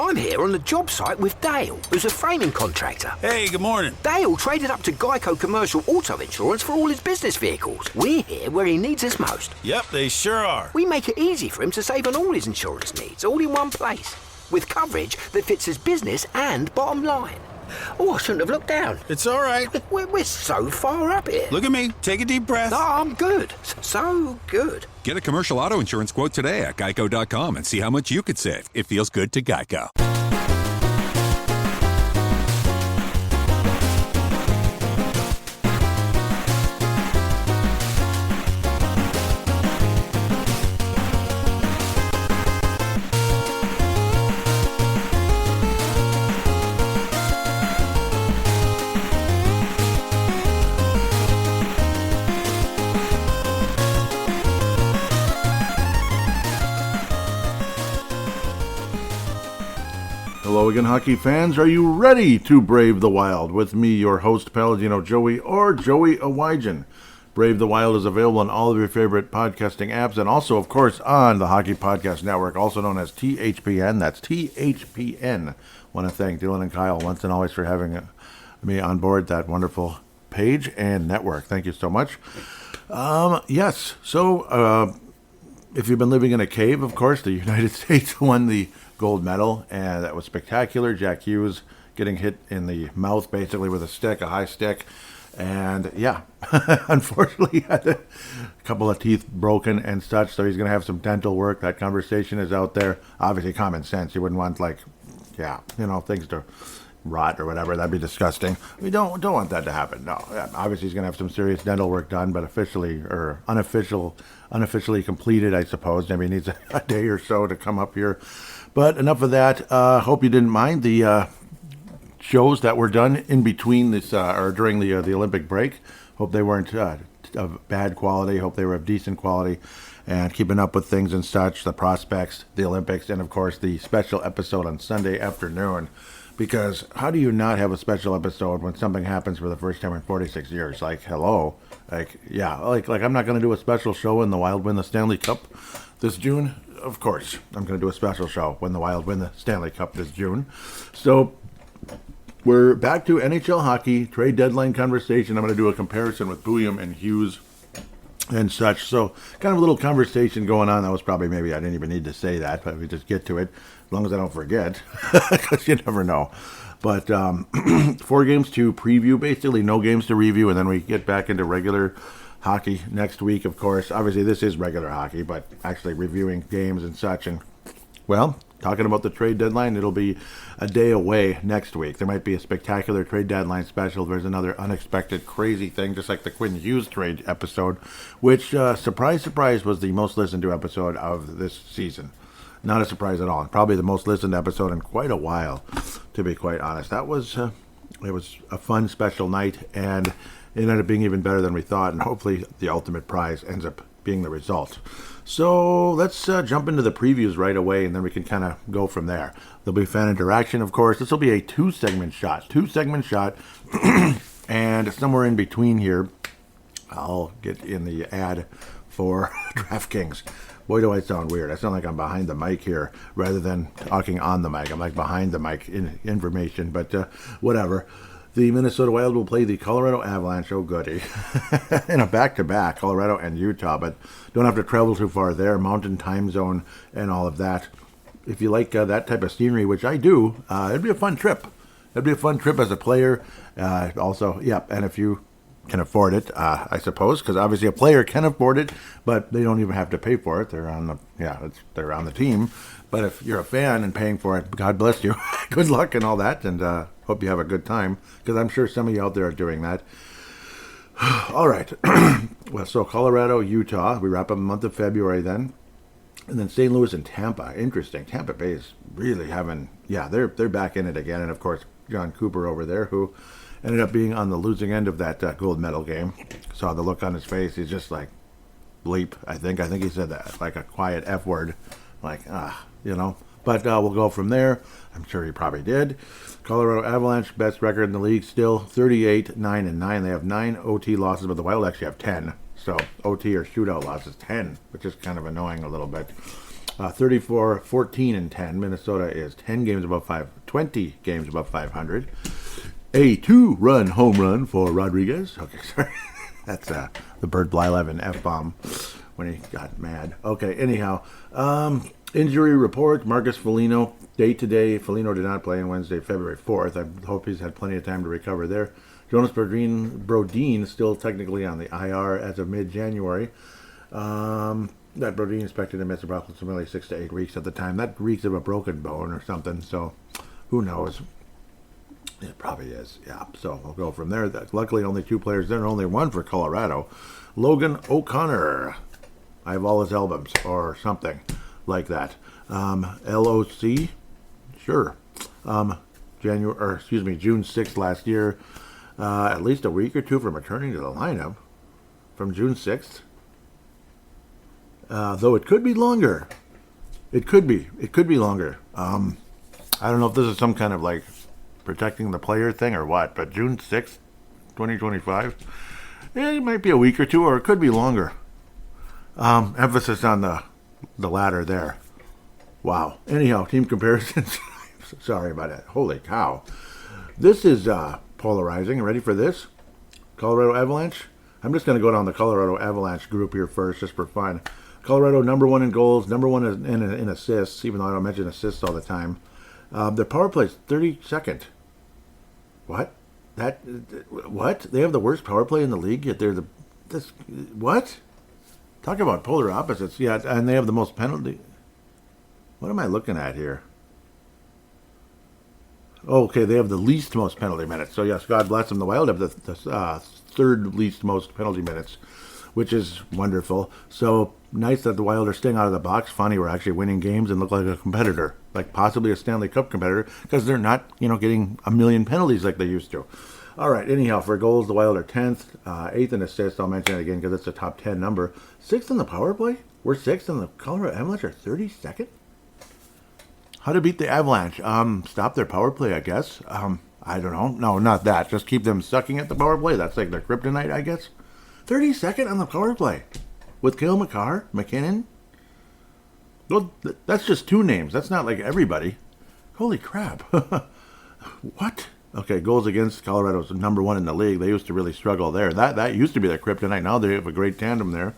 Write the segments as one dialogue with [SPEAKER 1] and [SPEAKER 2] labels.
[SPEAKER 1] I'm here on the job site with Dale, who's a framing contractor.
[SPEAKER 2] Hey, good morning.
[SPEAKER 1] Dale traded up to Geico Commercial Auto Insurance for all his business vehicles. We're here where he needs us most.
[SPEAKER 2] Yep, they sure are.
[SPEAKER 1] We make it easy for him to save on all his insurance needs, all in one place, with coverage that fits his business and bottom line. Oh, I shouldn't have looked down.
[SPEAKER 2] It's all right.
[SPEAKER 1] We're so far up here.
[SPEAKER 2] Look at me. Take a deep breath.
[SPEAKER 1] No, I'm good. So good.
[SPEAKER 3] Get a commercial auto insurance quote today at geico.com and see how much you could save. It feels good to Geico.
[SPEAKER 4] Hello again, hockey fans. Are you ready to brave the wild? With me, your host, Paladino Joey, or Joey Awajan. Brave the Wild is available on all of your favorite podcasting apps and also, of course, on the Hockey Podcast Network, also known as THPN. That's THPN. Want to thank Dylan and Kyle once and always for having me on board that wonderful page and network. Thank you so much. Yes, so if you've been living in a cave, of course, the United States won the gold medal, and that was spectacular. Jack Hughes getting hit in the mouth basically with a stick, a high stick, and yeah, unfortunately had a couple of teeth broken and such, so he's going to have some dental work. That conversation is out there. Obviously common sense. You wouldn't want things to rot or whatever. That'd be disgusting. We don't want that to happen. No, obviously he's going to have some serious dental work done, but officially or unofficially completed, I suppose. Maybe he needs a day or so to come up here. But enough of that. Hope you didn't mind the shows that were done in between this or during the Olympic break. Hope they weren't of bad quality. Hope they were of decent quality. And keeping up with things and such, the prospects, the Olympics, and of course the special episode on Sunday afternoon. Because how do you not have a special episode when something happens for the first time in 46 years? Like, hello. Like I'm not going to do a special show when the Wild win the Stanley Cup this June. Of course, I'm going to do a special show when the Wild win the Stanley Cup this June. So we're back to NHL hockey, trade deadline conversation. I'm going to do a comparison with Bouillon and Hughes and such. So kind of a little conversation going on. That was probably maybe I didn't even need to say that, but we just get to it as long as I don't forget, because you never know. But 4 games to preview, basically no games to review, and then we get back into regular hockey next week, of course. Obviously, this is regular hockey, but actually reviewing games and such. And, well, talking about the trade deadline, it'll be a day away next week. There might be a spectacular trade deadline special. There's another unexpected crazy thing, just like the Quinn Hughes trade episode, which, surprise, surprise, was the most listened to episode of this season. Not a surprise at all. Probably the most listened episode in quite a while, to be quite honest. That was, it was a fun special night, and it ended up being even better than we thought, and hopefully the ultimate prize ends up being the result. So let's jump into the previews right away, and then we can kind of go from there. There'll be fan interaction, of course. This will be a two-segment shot, and somewhere in between here, I'll get in the ad for DraftKings. Boy, do I sound weird. I sound like I'm behind the mic here rather than talking on the mic. I'm like behind the mic in information, but whatever. The Minnesota Wild will play the Colorado Avalanche, oh goody, in a back-to-back, Colorado and Utah, but don't have to travel too far there, mountain time zone and all of that. If you like that type of scenery, which I do, it'd be a fun trip. It'd be a fun trip as a player. Also, yeah, and if you can afford it, I suppose, because obviously a player can afford it, but they don't even have to pay for it. They're on the team. But if you're a fan and paying for it, God bless you. Good luck and all that, and hope you have a good time, because I'm sure some of you out there are doing that. All right. Well, so Colorado, Utah. We wrap up the month of February then. And then St. Louis and Tampa. Interesting. Tampa Bay is really having, they're back in it again. And, of course, John Cooper over there, who ended up being on the losing end of that gold medal game. Saw the look on his face. He's just like, bleep, I think he said that, like a quiet F word. Like, But we'll go from there. I'm sure he probably did. Colorado Avalanche, best record in the league still, 38-9-9. They have 9 OT losses, but the Wild actually have 10. So OT or shootout losses, 10, which is kind of annoying a little bit. 34, 14, and 10. Minnesota is 20 games above 500. A 2-run home run for Rodriguez. Okay, sorry. That's the Bird Blyleven F-bomb when he got mad. Okay, anyhow. Injury report, Marcus Foligno, day-to-day. Foligno did not play on Wednesday, February 4th. I hope he's had plenty of time to recover there. Jonas Brodin still technically on the IR as of mid-January. That Brodin expected to miss approximately 6 to 8 weeks at the time. That reeks of a broken bone or something, so who knows? It probably is, yeah. So we'll go from there. Luckily, only 2 players there, and only one for Colorado. Logan O'Connor. I have all his albums, or something like that. LOC, sure. June 6th last year. At least a week or two from returning to the lineup. From June 6th. Though it could be longer. It could be longer. I don't know if this is some kind of like protecting the player thing or what, but June 6th, 2025, it might be a week or two, or it could be longer. Emphasis on the latter there. Wow. Anyhow, team comparisons. Sorry about that. Holy cow. This is polarizing. Ready for this? Colorado Avalanche. I'm just going to go down the Colorado Avalanche group here first, just for fun. Colorado number 1 in goals, number 1 in assists, even though I don't mention assists all the time. Their power play is 32nd. What? What? They have the worst power play in the league, yet they're what? Talk about polar opposites. Yeah, and they have the most penalty. What am I looking at here? Okay, they have the least most penalty minutes. So yes, God bless them. The Wild have the third least most penalty minutes, which is wonderful. So nice that the Wild are staying out of the box. Funny, we're actually winning games and look like a competitor, like possibly a Stanley Cup competitor, because they're not, getting a million penalties like they used to. All right, anyhow, for goals, the Wild are 10th, 8th in assists. I'll mention it again because it's a top 10 number. 6th in the power play. We're 6th, and the Colorado Avalanche are 32nd. How to beat the Avalanche? Stop their power play, I guess. I don't know. No, not that. Just keep them sucking at the power play. That's like their kryptonite, I guess. 32nd on the power play with Cale McKinnon. Well, that's just 2 names. That's not like everybody. Holy crap. What? Okay, goals against. Colorado's number 1 in the league. They used to really struggle there. That used to be their kryptonite. Now they have a great tandem there.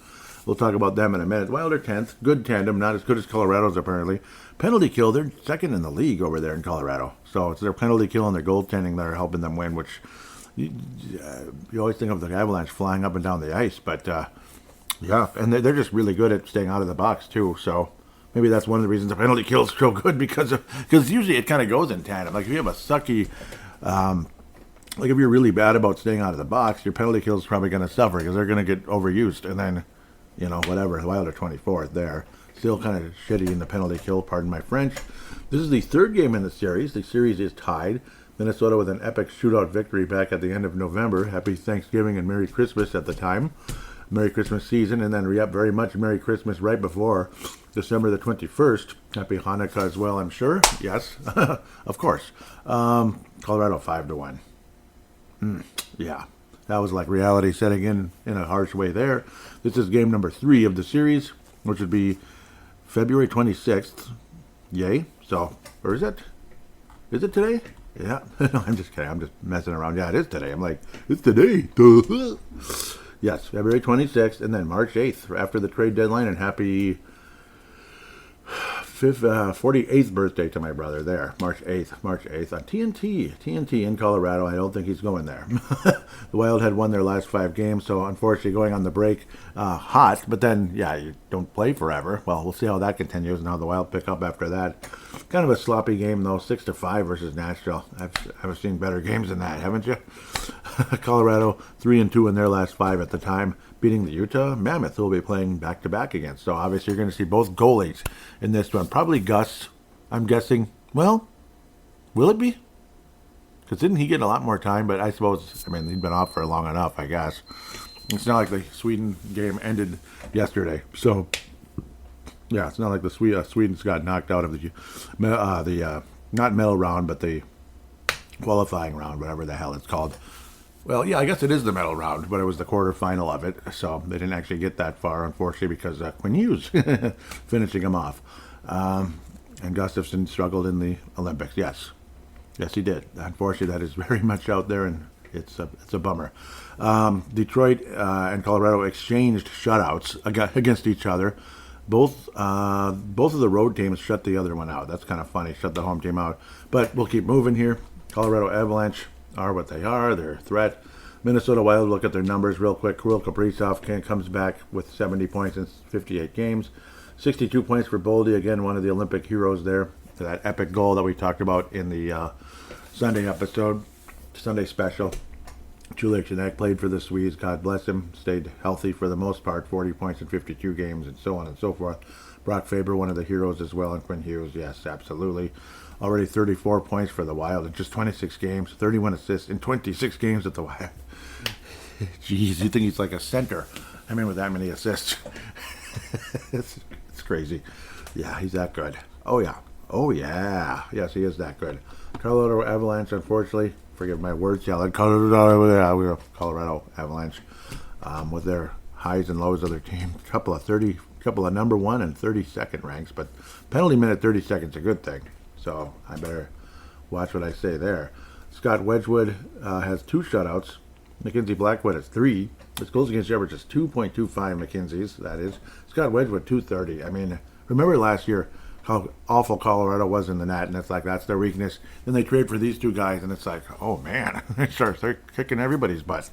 [SPEAKER 4] We'll talk about them in a minute. Wild are 10th. Good tandem. Not as good as Colorado's, apparently. Penalty kill. They're 2nd in the league over there in Colorado. So it's their penalty kill and their goaltending that are helping them win, which you always think of the Avalanche flying up and down the ice. But, yeah, and they're just really good at staying out of the box, too. So maybe that's one of the reasons the penalty kill is so good, because usually it kind of goes in tandem. Like if you have a sucky... like if you're really bad about staying out of the box, your penalty kill is probably going to suffer because they're going to get overused. And then, whatever, the Wild are 24th there. Still kind of shitty in the penalty kill, pardon my French. This is the 3rd game in the series. The series is tied. Minnesota with an epic shootout victory back at the end of November. Happy Thanksgiving and Merry Christmas at the time. Merry Christmas season, and then very much Merry Christmas right before December the 21st. Happy Hanukkah as well, I'm sure. Yes, of course. Colorado 5-1. Yeah, that was like reality setting in a harsh way there. This is game number 3 of the series, which would be February 26th. Yay. So, or is it? Is it today? Yeah. No, I'm just kidding. I'm just messing around. Yeah, it is today. I'm like, it's today. Yes, February 26th, and then March 8th after the trade deadline, and happy 48th birthday to my brother there, March 8th on TNT in Colorado. I don't think he's going there. The Wild had won their last 5 games, so unfortunately going on the break hot, but then, yeah, you don't play forever. Well, we'll see how that continues and how the Wild pick up after that. Kind of a sloppy game, though, 6-5 versus Nashville. I've seen better games than that, haven't you? Colorado 3-2 in their last 5 at the time, beating the Utah Mammoth, who will be playing back-to-back against. So obviously you're going to see both goalies in this one. Probably Gus, I'm guessing. Well, will it be? Because didn't he get a lot more time? But I suppose, he'd been off for long enough, I guess. It's not like the Sweden game ended yesterday. So, yeah, it's not like the Sweden's got knocked out of the not medal round, but the qualifying round, whatever the hell it's called. Well, yeah, I guess it is the medal round, but it was the quarterfinal of it, so they didn't actually get that far, unfortunately, because Quinn Hughes finishing him off. And Gustafsson struggled in the Olympics. Yes, he did. Unfortunately, that is very much out there, and it's a bummer. Detroit and Colorado exchanged shutouts against each other. Both of the road teams shut the other one out. That's kind of funny. Shut the home team out. But we'll keep moving here. Colorado Avalanche are what they are. They're a threat. Minnesota Wild, look at their numbers real quick. Kirill Kaprizov comes back with 70 points in 58 games. 62 points for Boldy, again, one of the Olympic heroes there. That epic goal that we talked about in the Sunday episode, Sunday special. Juliak Janek played for the Swedes. God bless him. Stayed healthy for the most part. 40 points in 52 games and so on and so forth. Brock Faber, one of the heroes as well. And Quinn Hughes, yes, absolutely. Already 34 points for the Wild in just 26 games. 31 assists in 26 games at the Wild. Jeez, you think he's like a center. I mean, with that many assists. It's crazy. Yeah, he's that good. Oh, yeah. Yes, he is that good. Colorado Avalanche, unfortunately, forgive my words, Colorado Avalanche, with their highs and lows of their team. Couple of number 1 and 32nd ranks, but penalty minute 30 seconds a good thing. So I better watch what I say there. Scott Wedgwood has 2 shutouts. Mackenzie Blackwood has 3. His goals against average is 2.25 McKenzie's, that is. Scott Wedgwood, 230. I mean, remember last year how awful Colorado was in the net, and it's like that's their weakness. Then they trade for these 2 guys, and it's like, oh man, they're kicking everybody's butt.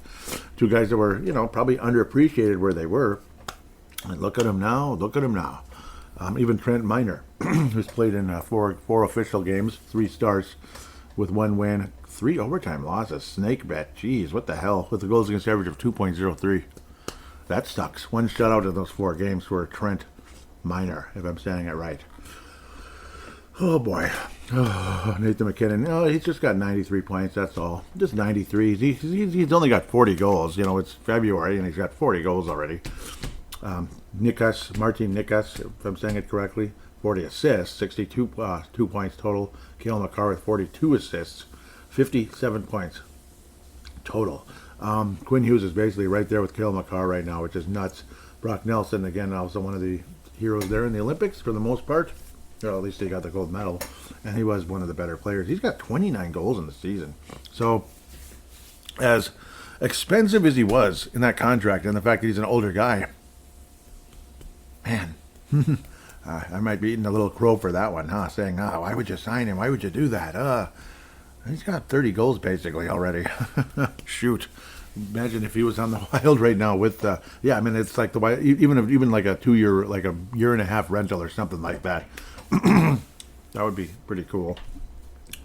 [SPEAKER 4] 2 guys that were, probably underappreciated where they were. And look at them now. Even Trent Miner, who's played in 4 official games, 3 starts with 1 win, 3 overtime losses. Snake bet. Jeez, what the hell? With the goals against average of 2.03. That sucks. 1 shutout in those 4 games for Trent Miner, if I'm saying it right. Oh, boy. Oh, Nathan McKinnon. No, he's just got 93 points, that's all. Just 93. He's only got 40 goals. It's February, and he's got 40 goals already. Martin Nikas, if I'm saying it correctly, 40 assists, 62 2 points total. Cale Makar with 42 assists, 57 points total. Quinn Hughes is basically right there with Cale Makar right now, which is nuts. Brock Nelson, again, also one of the heroes there in the Olympics for the most part. Well, at least he got the gold medal, and he was one of the better players. He's got 29 goals in the season. So, as expensive as he was in that contract, and the fact that he's an older guy, man, I might be eating a little crow for that one, huh? Saying, why would you sign him? Why would you do that? He's got 30 goals basically already. Shoot. Imagine if he was on the Wild right now with, it's like the Wild, even like a 2-year, like a year and a half rental or something like that. That would be pretty cool.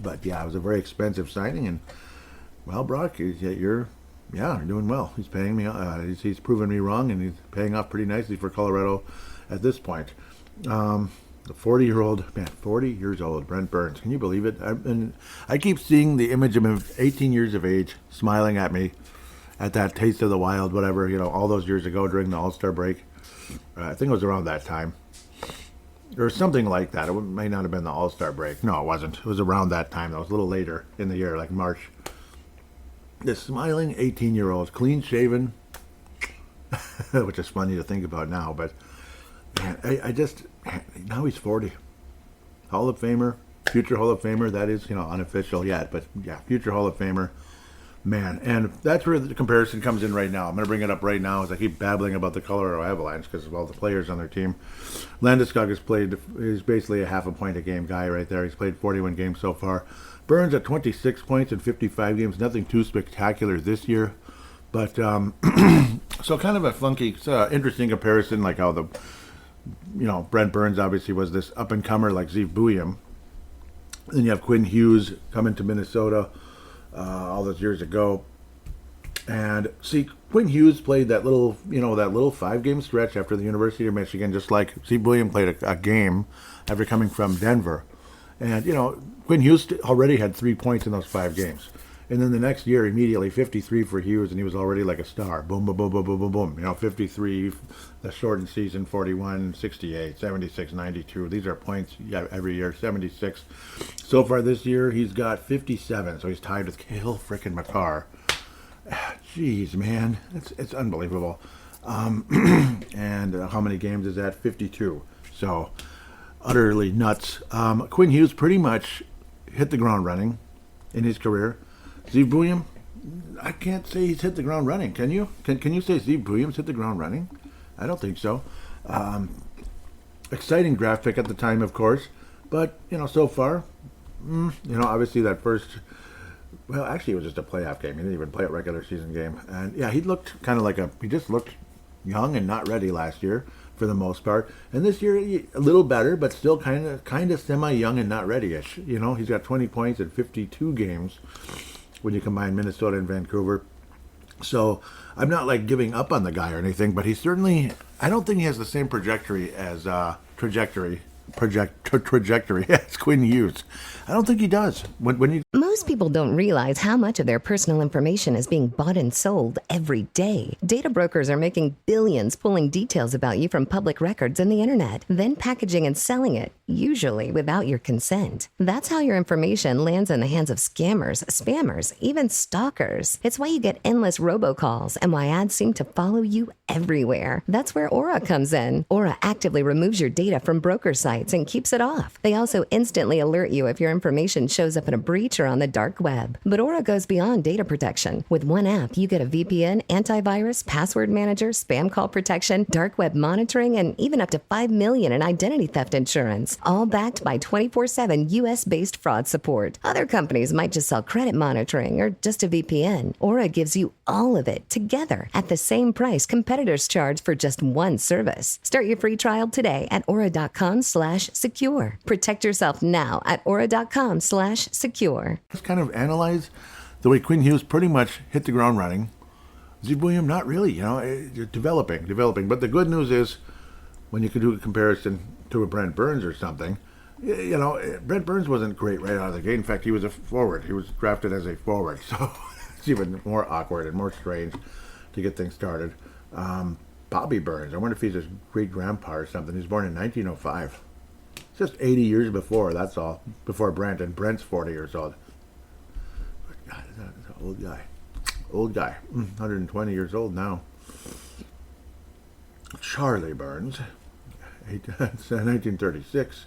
[SPEAKER 4] But yeah, it was a very expensive signing, and well, Brock, you're doing well. He's paying me. He's proven me wrong, and he's paying off pretty nicely for Colorado at this point. The 40 years old, Brent Burns. Can you believe it? I keep seeing the image of him, 18 years of age, smiling at me at that Taste of the Wild, whatever, all those years ago during the All-Star break. I think it was around that time. Or something like that. It may not have been the All-Star break. No, it wasn't. It was around that time. That was a little later in the year, like March. This smiling 18-year-old, clean-shaven, which is funny to think about now, but man, now he's 40. Hall of Famer, future Hall of Famer, that is, unofficial yet, but yeah, future Hall of Famer. Man, and that's where the comparison comes in right now. I'm going to bring it up right now as I keep babbling about the Colorado Avalanche because of all the players on their team. Landeskog is basically a half a point a game guy right there. He's played 41 games so far. Burns at 26 points in 55 games. Nothing too spectacular this year. But, so kind of a funky, interesting comparison, like how Brent Burns obviously was this up-and-comer like Zeev Buium. Then you have Quinn Hughes coming to Minnesota all those years ago. And see, Quinn Hughes played that little 5-game stretch after the University of Michigan, just like Zeev Buium played a game after coming from Denver. And, Quinn Hughes already had 3 points in those 5 games. And then the next year, immediately, 53 for Hughes, and he was already like a star. Boom, boom, boom, boom, boom, boom, boom. 53, the shortened season, 41, 68, 76, 92. These are points every year, 76. So far this year, he's got 57, so he's tied with Cale frickin' Makar. Jeez, man, it's unbelievable. And how many games is that? 52. So utterly nuts. Quinn Hughes pretty much hit the ground running in his career. Steve Williams, I can't say he's hit the ground running. Can you? Can you say Steve Williams hit the ground running? I don't think so. Exciting draft pick at the time, of course, but so far, obviously that first. Well, actually, it was just a playoff game. He didn't even play a regular season game, and yeah, he looked kind of he just looked young and not ready last year for the most part. And this year, a little better, but still kind of semi-young and not ready-ish. He's got 20 points in 52 games when you combine Minnesota and Vancouver. So I'm not giving up on the guy or anything, but he's certainly. I don't think he has the same trajectory as Quinn Hughes. I don't think he does.
[SPEAKER 5] Most people don't realize how much of their personal information is being bought and sold every day. Data brokers are making billions pulling details about you from public records and the internet, then packaging and selling it, usually without your consent. That's how your information lands in the hands of scammers, spammers, even stalkers. It's why you get endless robocalls and why ads seem to follow you everywhere. That's where Aura comes in. Aura actively removes your data from broker sites and keeps it off. They also instantly alert you if your information shows up in a breach or on the dark web. But Aura goes beyond data protection. With one app, you get a VPN, antivirus, password manager, spam call protection, dark web monitoring, and even up to $5 million in identity theft insurance, all backed by 24/7 US-based fraud support. Other companies might just sell credit monitoring or just a VPN. Aura gives you all of it together at the same price competitors charge for just one service. Start your free trial today at aura.com/secure. Protect yourself now at aura.com/secure.
[SPEAKER 4] Let's kind of analyze the way Quinn Hughes pretty much hit the ground running. Steve Williams, not really, developing. But the good news is, when you could do a comparison to a Brent Burns or something, Brent Burns wasn't great right out of the gate. In fact, he was a forward. He was drafted as a forward. So it's even more awkward and more strange to get things started. Bobby Burns, I wonder if he's his great-grandpa or something. He was born in 1905. It's just 80 years before, that's all. Before Brent, and Brent's 40 years old. God, that's an old guy. Old guy. 120 years old now. Charlie Burns, 1936.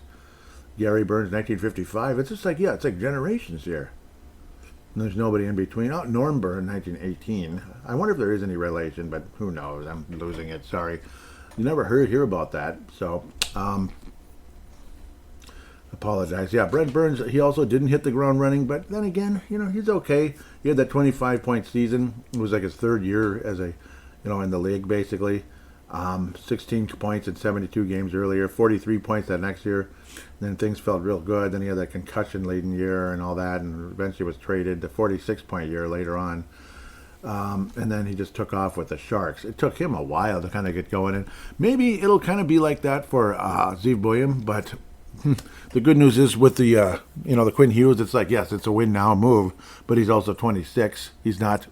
[SPEAKER 4] Gary Burns, 1955. It's just it's like generations here. And there's nobody in between. Oh, Norm Burns, 1918. I wonder if there is any relation, but who knows? I'm losing it. Sorry. You never hear about that. So, apologize. Yeah, Brent Burns, he also didn't hit the ground running, but then again, he's okay. He had that 25-point season. It was like his third year as in the league, basically. 16 points in 72 games earlier, 43 points that next year. Then things felt real good. Then he had that concussion-laden year and all that, and eventually was traded. The 46-point year later on. And then he just took off with the Sharks. It took him a while to kind of get going. And maybe it'll kind of be like that for Steve Williams, but the good news is with the the Quinn Hughes, it's yes, it's a win now move, but he's also 26. He's not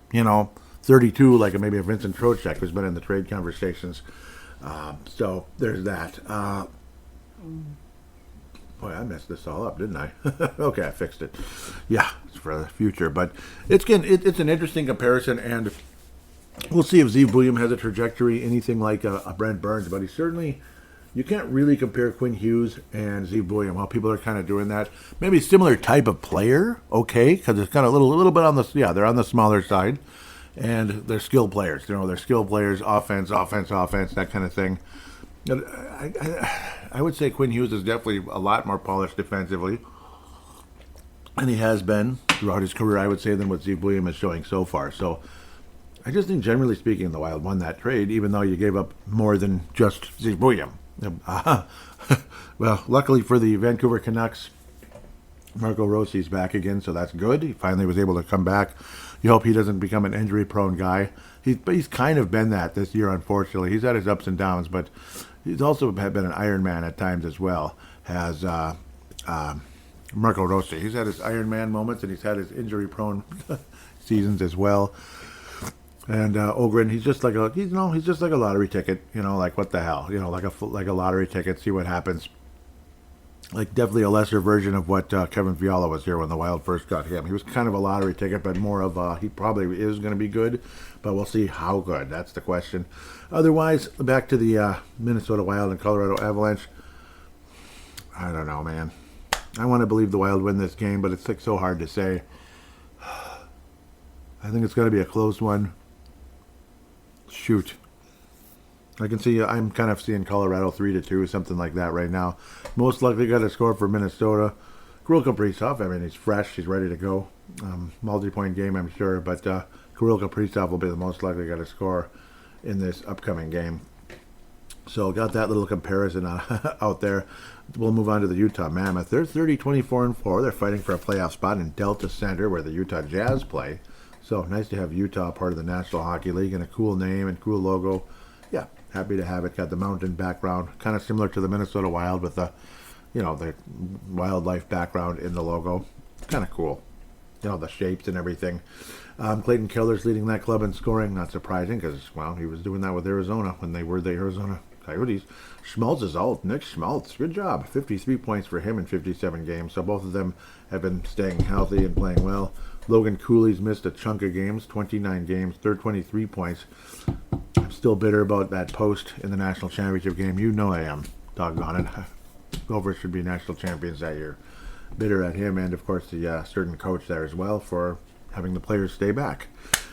[SPEAKER 4] 32 like maybe a Vincent Trocheck who's been in the trade conversations. So there's that. Boy, I messed this all up, didn't I? Okay, I fixed it. Yeah, it's for the future, but it's an interesting comparison, and we'll see if Steve Williams has a trajectory anything like a Brent Burns, but he certainly. You can't really compare Quinn Hughes and Steve Williams. Well, people are kind of doing that. Maybe similar type of player, okay, because it's kind of a little bit on the, they're on the smaller side, and they're skill players. They're skill players, offense, that kind of thing. I would say Quinn Hughes is definitely a lot more polished defensively, and he has been throughout his career, I would say, than what Steve Williams is showing so far. So I just think, generally speaking, the Wild won that trade, even though you gave up more than just Steve Williams. Well, luckily for the Vancouver Canucks, Marco Rossi's back again, so that's good. He finally was able to come back. You hope he doesn't become an injury-prone guy. He's kind of been that this year, unfortunately. He's had his ups and downs, but he's also been an Iron Man at times as well, has Marco Rossi. He's had his Iron Man moments, and he's had his injury-prone seasons as well. And Ogren, he's just like a lottery ticket, like what the hell, like a lottery ticket. See what happens. Like definitely a lesser version of what Kevin Fiala was here when the Wild first got him. He was kind of a lottery ticket, but more of he probably is going to be good, but we'll see how good. That's the question. Otherwise, back to the Minnesota Wild and Colorado Avalanche. I don't know, man. I want to believe the Wild win this game, but it's like so hard to say. I think it's going to be a close one. Shoot. I can see, I'm kind of seeing Colorado 3-2, something like that right now. Most likely got to score for Minnesota. Kirill Kaprizov, I mean, he's fresh, he's ready to go. Multi-point game, I'm sure, but Kirill Kaprizov will be the most likely got to score in this upcoming game. So got that little comparison out there. We'll move on to the Utah Mammoth. They're 30-24-4. They're fighting for a playoff spot in Delta Center where the Utah Jazz play. So nice to have Utah part of the National Hockey League, and a cool name and cool logo. Yeah, happy to have it. Got the mountain background, kind of similar to the Minnesota Wild with the, the wildlife background in the logo. Kind of cool. The shapes and everything. Clayton Keller's leading that club in scoring. Not surprising because, well, he was doing that with Arizona when they were the Arizona Coyotes. Schmaltz is out. Nick Schmaltz, good job. 53 points for him in 57 games. So both of them have been staying healthy and playing well. Logan Cooley's missed a chunk of games, 29 games, 23 points. I'm still bitter about that post in the national championship game. You know I am. Doggone it. Gophers should be national champions that year. Bitter at him and, of course, the certain coach there as well for having the players stay back.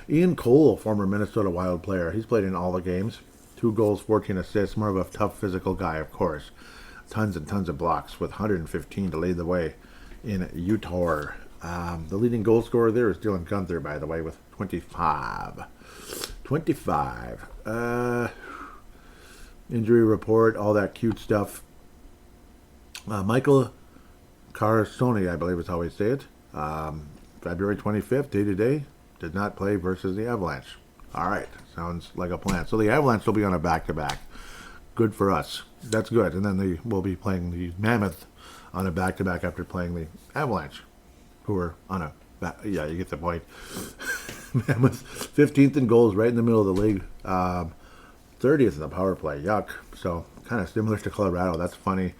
[SPEAKER 4] Ian Cole, former Minnesota Wild player. He's played in all the games. 2 goals, 14 assists. More of a tough physical guy, of course. Tons and tons of blocks with 115 to lead the way in Utah. The leading goal scorer there is Dylan Gunther, by the way, with 25. 25. Injury report, all that cute stuff. Michael Carsoni, I believe is how we say it. February 25th, day-to-day, did not play versus the Avalanche. All right, sounds like a plan. So the Avalanche will be on a back-to-back. Good for us. That's good. And then they will be playing the Mammoth on a back-to-back after playing the Avalanche, who are on a yeah, you get the point. Mammoth, 15th in goals, right in the middle of the league. 30th in the power play. Yuck. So kind of similar to Colorado. That's funny.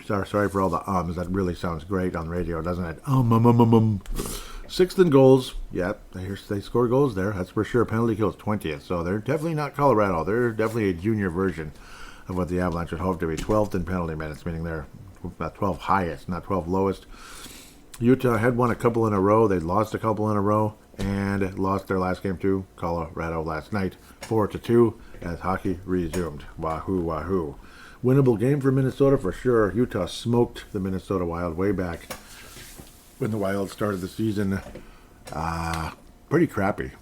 [SPEAKER 4] Sorry for all the ums. That really sounds great on radio, doesn't it? 6th in goals. Yeah, they score goals there. That's for sure. Penalty kills 20th. So they're definitely not Colorado. They're definitely a junior version of what the Avalanche would hope to be. 12th in penalty minutes, meaning they're not 12 highest, not 12 lowest. Utah had won a couple in a row. They lost a couple in a row and lost their last game to Colorado last night, 4-2, as hockey resumed. Wahoo, wahoo. Winnable game for Minnesota for sure. Utah smoked the Minnesota Wild way back when the Wild started the season. Pretty crappy.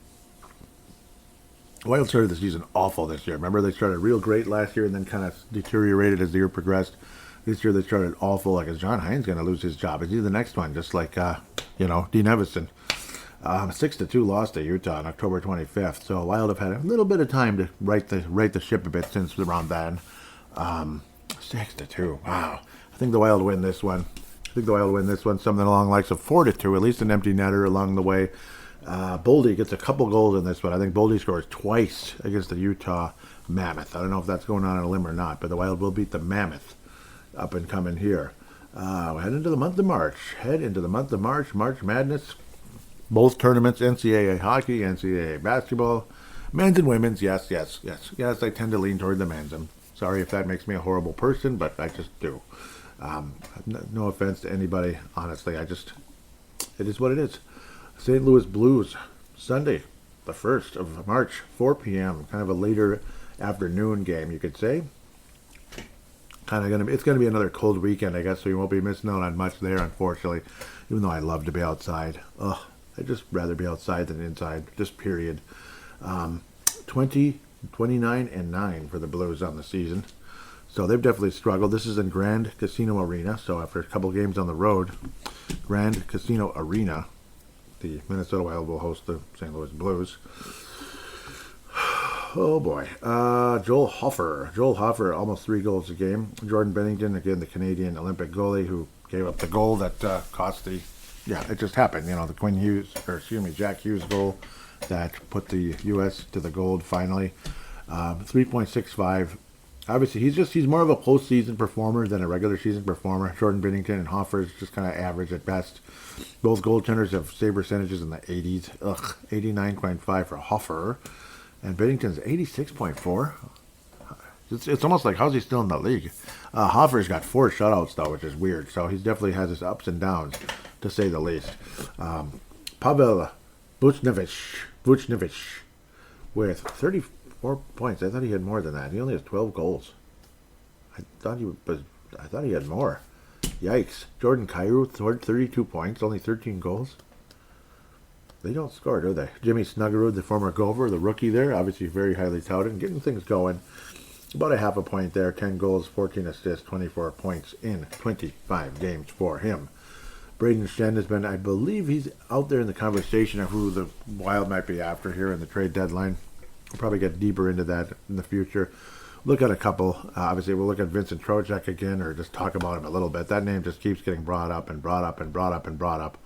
[SPEAKER 4] The Wild started the season awful this year. Remember, they started real great last year and then kind of deteriorated as the year progressed. This year they started awful. Like, is John Hines going to lose his job? Is he the next one? Just like, Dean Evison. 6-2 loss to Utah on October 25th. So Wild have had a little bit of time to right the ship a bit since around then. 6-2. Wow. I think the Wild win this one. Something along the likes of 4-2. At least an empty netter along the way. Boldy gets a couple goals in this one. I think Boldy scores twice against the Utah Mammoth. I don't know if that's going on a limb or not, but the Wild will beat the Mammoth up and coming here. Head into the month of March. March Madness. Both tournaments, NCAA hockey, NCAA basketball, men's and women's. Yes, I tend to lean toward the men's. I'm sorry if that makes me a horrible person, but I just do. No offense to anybody, honestly. It is what it is. St. Louis Blues, Sunday, the 1st of March, 4 p.m., kind of a later afternoon game, you could say. It's gonna be another cold weekend, I guess, so you won't be missing out on much there, unfortunately. Even though I love to be outside, I'd just rather be outside than inside. Just period. 20, 29, and 9 for the Blues on the season, so they've definitely struggled. This is in Grand Casino Arena, so after a couple games on the road, Grand Casino Arena, the Minnesota Wild will host the St. Louis Blues. Oh boy. Joel Hofer, almost 3 goals a game. Jordan Bennington, again, the Canadian Olympic goalie who gave up the goal that cost the, it just happened. The Jack Hughes goal that put the U.S. to the gold finally. 3.65. Obviously, he's more of a postseason performer than a regular season performer. Jordan Bennington and Hofer is just kind of average at best. Both goaltenders have save percentages in the 80s. 89.5 for Hofer. And Bennington's 86.4. It's almost like, how's he still in the league? Hoffer's got 4 shutouts, though, which is weird. So he definitely has his ups and downs, to say the least. Pavel Buchnevich with 34 points. I thought he had more than that. He only has 12 goals. I thought he had more. Yikes. Jordan Kyrou, 32 points, only 13 goals. They don't score, do they? Jimmy Snuggerud, the former Gover, the rookie there, obviously very highly touted, getting things going. About a half a point there, 10 goals, 14 assists, 24 points in 25 games for him. Braden Shen has been, I believe he's out there in the conversation of who the Wild might be after here in the trade deadline. We'll probably get deeper into that in the future. Look at a couple. Obviously, we'll look at Vincent Trocheck again, or just talk about him a little bit. That name just keeps getting brought up and brought up and brought up and brought up.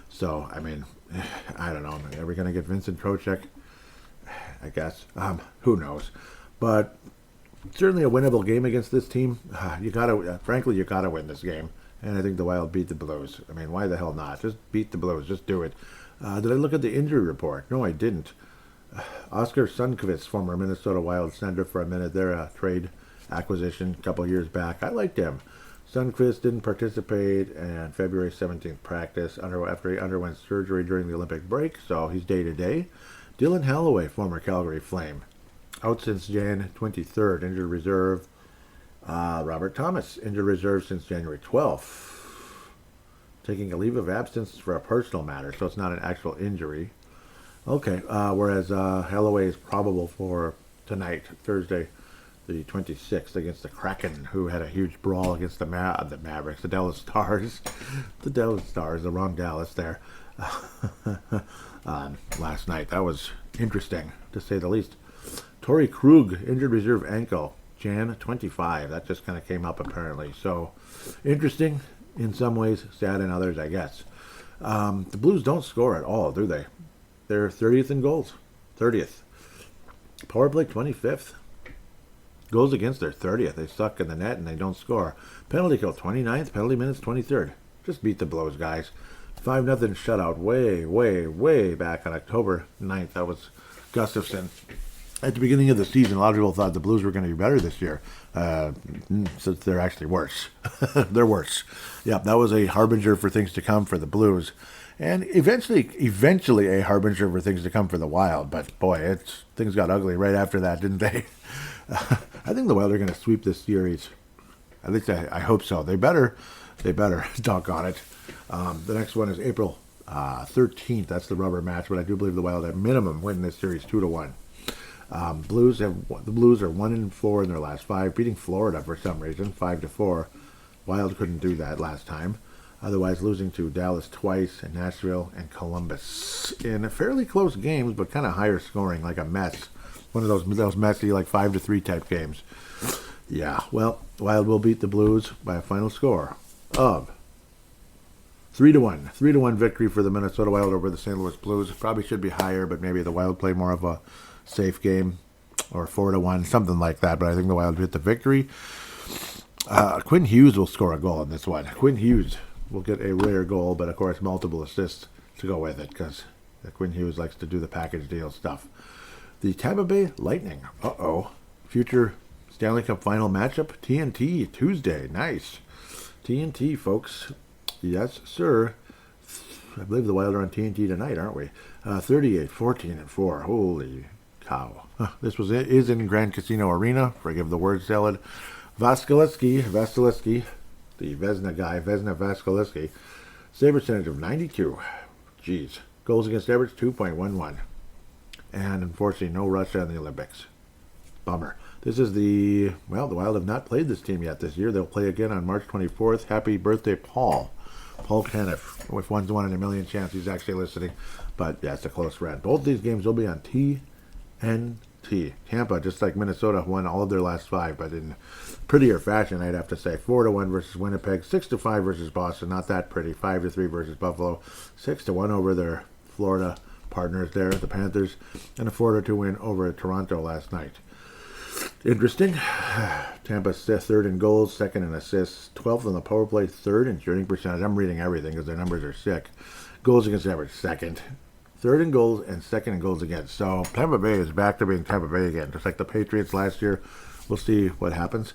[SPEAKER 4] So, I mean, I don't know. Are we going to get Vincent Trocheck? I guess. Who knows? But certainly a winnable game against this team. Frankly, you gotta win this game. And I think the Wild beat the Blues. I mean, why the hell not? Just beat the Blues. Just do it. Did I look at the injury report? No, I didn't. Oscar Sundqvist, former Minnesota Wild center for a minute there, a trade acquisition a couple years back. I liked him. Sundqvist didn't participate in February 17th practice after he underwent surgery during the Olympic break, so he's day-to-day. Dylan Holloway, former Calgary Flame, out since Jan 23rd, injured reserve. Robert Thomas, injured reserve since January 12th. Taking a leave of absence for a personal matter, so it's not an actual injury. Okay, whereas Holloway is probable for tonight, Thursday, the 26th, against the Kraken, who had a huge brawl against the Mavericks, the Dallas Stars. The wrong Dallas there. Last night. That was interesting, to say the least. Torrey Krug, injured reserve ankle, Jan 25. That just kind of came up, apparently. So, interesting in some ways, sad in others, I guess. The Blues don't score at all, do they? They're 30th in goals. 30th. Power play 25th. Goals against their 30th. They suck in the net and they don't score. Penalty kill 29th. Penalty minutes 23rd. Just beat the Blues, guys. 5-0 shutout way back on October 9th. That was Gustafsson. At the beginning of the season, a lot of people thought the Blues were going to be better this year. So they're actually worse. They're worse. Yeah, that was a harbinger for things to come for the Blues. And eventually a harbinger for things to come for the Wild. But boy, things got ugly right after that, didn't they? I think the Wild are going to sweep this series. At least I hope so. They better. Doggone it. The next one is April 13th. That's the rubber match. But I do believe the Wild at minimum win this series 2-1. The Blues are 1-4 in their last 5, beating Florida for some reason 5-4. Wild couldn't do that last time. Otherwise, losing to Dallas twice, and Nashville, and Columbus in fairly close games, but kind of higher scoring, like a mess. One of those messy, like 5-3 type games. Yeah, well, Wild will beat the Blues by a final score of 3-1. 3-1 victory for the Minnesota Wild over the St. Louis Blues. Probably should be higher, but maybe the Wild play more of a safe game, or 4-1, something like that. But I think the Wild get the victory. Quinn Hughes will score a goal in this one. Quinn Hughes will get a rare goal, but of course multiple assists to go with it, because Quinn Hughes likes to do the package deal stuff. The Tampa Bay Lightning. Future Stanley Cup final matchup, TNT, Tuesday. Nice. TNT, folks. Yes, sir. I believe the Wild are on TNT tonight, aren't we? 38-14-4. Holy cow. This is in Grand Casino Arena. Forgive the word salad. Vasilevsky, the Vezina guy, Vezina Vasilevsky, save percentage of 92. Jeez. Goals against average, 2.11. And unfortunately, no Russia in the Olympics. Bummer. This is the Wild have not played this team yet this year. They'll play again on March 24th. Happy birthday, Paul. Paul Caniff. With 1 in a million chance he's actually listening. But yeah, it's a close friend. Both these games will be on TNT. Tampa, just like Minnesota, won all of their last 5, but in prettier fashion, I'd have to say. 4-1 versus Winnipeg, 6-5 versus Boston, not that pretty. 5-3 versus Buffalo, 6-1 over their Florida partners there, the Panthers, and a 4-2 win over Toronto last night. Interesting. Tampa 3rd in goals, 2nd in assists, 12th on the power play, 3rd in shooting percentage. I'm reading everything because their numbers are sick. Goals against average, 2nd. 3rd in goals and 2nd in goals against. So Tampa Bay is back to being Tampa Bay again, just like the Patriots last year. we'll see what happens.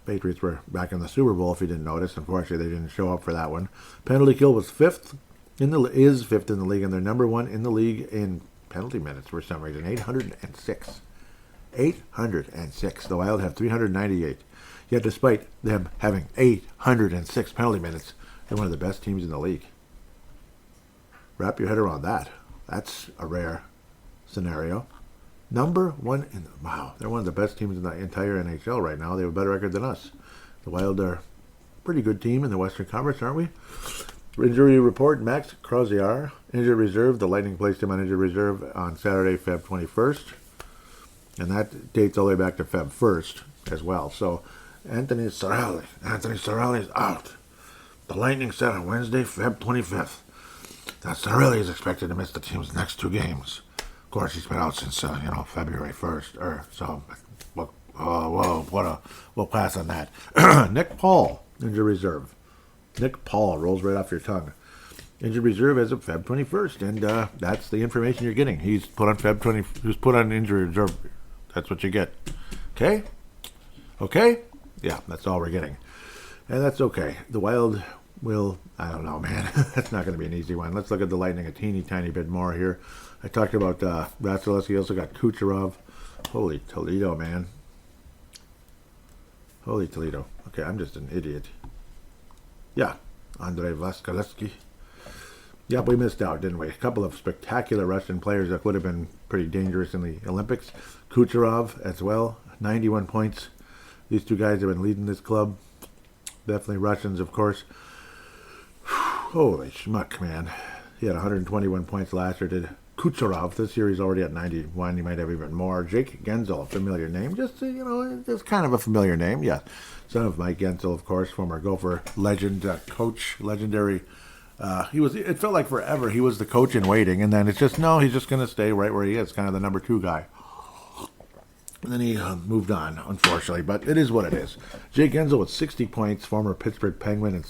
[SPEAKER 4] Patriots were back in the Super Bowl, if you didn't notice. Unfortunately, they didn't show up for that one. Penalty kill was fifth in the league, and they're number one in the league in penalty minutes for some reason. 806. 806. The Wild have 398. Yet despite them having 806 penalty minutes, they're one of the best teams in the league. Wrap your head around that. That's a rare scenario. Number one wow, they're one of the best teams in the entire NHL right now. They have a better record than us. The Wild are a pretty good team in the Western Conference, aren't we? Injury report, Max Crozier, injured reserve. The Lightning placed him on injured reserve on Saturday, Feb 21st. And that dates all the way back to Feb 1st as well. So Anthony Cirelli is out. The Lightning said on Wednesday, Feb 25th, that Cirelli is expected to miss the team's next two games. Of course, he's been out since February 1st. We'll pass on that. Nick Paul, injured reserve. Nick Paul rolls right off your tongue. Injured reserve as of Feb 21st, and that's the information you're getting. He's put on He's put on injury reserve. That's what you get. Okay? Yeah, that's all we're getting, and that's okay. The Wild will. I don't know, man. That's not going to be an easy one. Let's look at the Lightning a teeny tiny bit more here. I talked about Vasilevsky. Also got Kucherov. Holy Toledo, man. Holy Toledo. Okay, I'm just an idiot. Yeah, Andrei Vasilevsky. Yeah, we missed out, didn't we? A couple of spectacular Russian players that would have been pretty dangerous in the Olympics. Kucherov as well, 91 points. These two guys have been leading this club. Definitely Russians, of course. Holy schmuck, man. He had 121 points last year, did Kucherov. This year he's already at 91. He might have even more. Jake Gensel, a familiar name. Just kind of a familiar name. Yeah. Son of Mike Gensel, of course, former Gopher legend, coach, legendary. It felt like forever he was the coach in waiting, and then it's just, no, he's just going to stay right where he is, kind of the number two guy. And then he moved on, unfortunately, but it is what it is. Jake Gensel with 60 points, former Pittsburgh Penguin,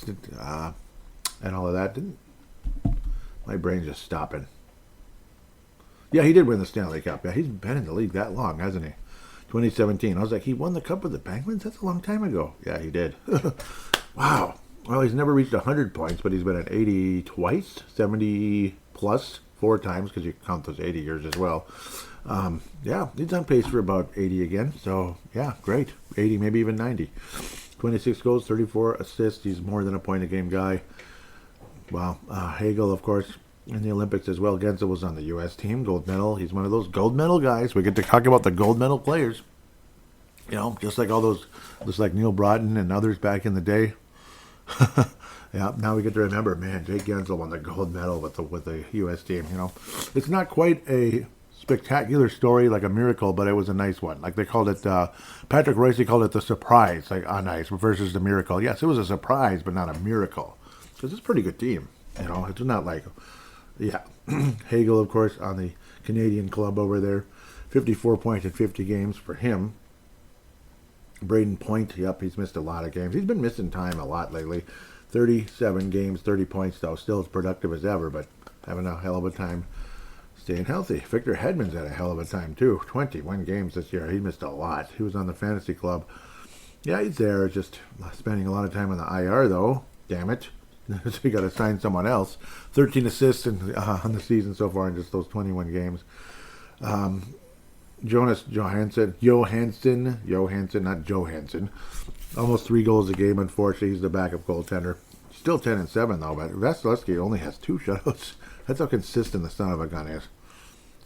[SPEAKER 4] and all of that. My brain's just stopping. Yeah, he did win the Stanley Cup. Yeah, he's been in the league that long, hasn't he? 2017. I was like, he won the Cup with the Penguins? That's a long time ago. Yeah, he did. Wow. Well, he's never reached 100 points, but he's been at 80 twice, 70 plus 4 times, because you count those 80 years as well. Yeah, he's on pace for about 80 again. So, yeah, great. 80, maybe even 90. 26 goals, 34 assists. He's more than a point-a-game guy. Wow. Hagel, of course, in the Olympics as well. Gensel was on the U.S. team, gold medal. He's one of those gold medal guys. We get to talk about the gold medal players. Just like Neil Broughton and others back in the day. Yeah, now we get to remember, man, Jake Gensel won the gold medal with the U.S. team. It's not quite a spectacular story like a miracle, but it was a nice one. Like they called it, Patrick Royce called it the surprise, like on ice versus the miracle. Yes, it was a surprise, but not a miracle, because it's a pretty good team. It's not like, yeah. Hagel, of course, on the Canadian club over there, 54 points in 50 games for him. Braden Point, yep, he's missed a lot of games. He's been missing time a lot lately. 37 games, 30 points, though. Still as productive as ever, but having a hell of a time staying healthy. Victor Hedman's had a hell of a time, too. 21 games this year. He missed a lot. He was on the fantasy club. Yeah, he's there, just spending a lot of time on the IR, though. Damn it. So you got to sign someone else. 13 assists on the season so far in just those 21 games. Jonas Johansson, not Johansson. Almost 3 goals a game, unfortunately. He's the backup goaltender. Still 10-7, though, but Vasilevsky only has 2 shutouts. That's how consistent the son of a gun is.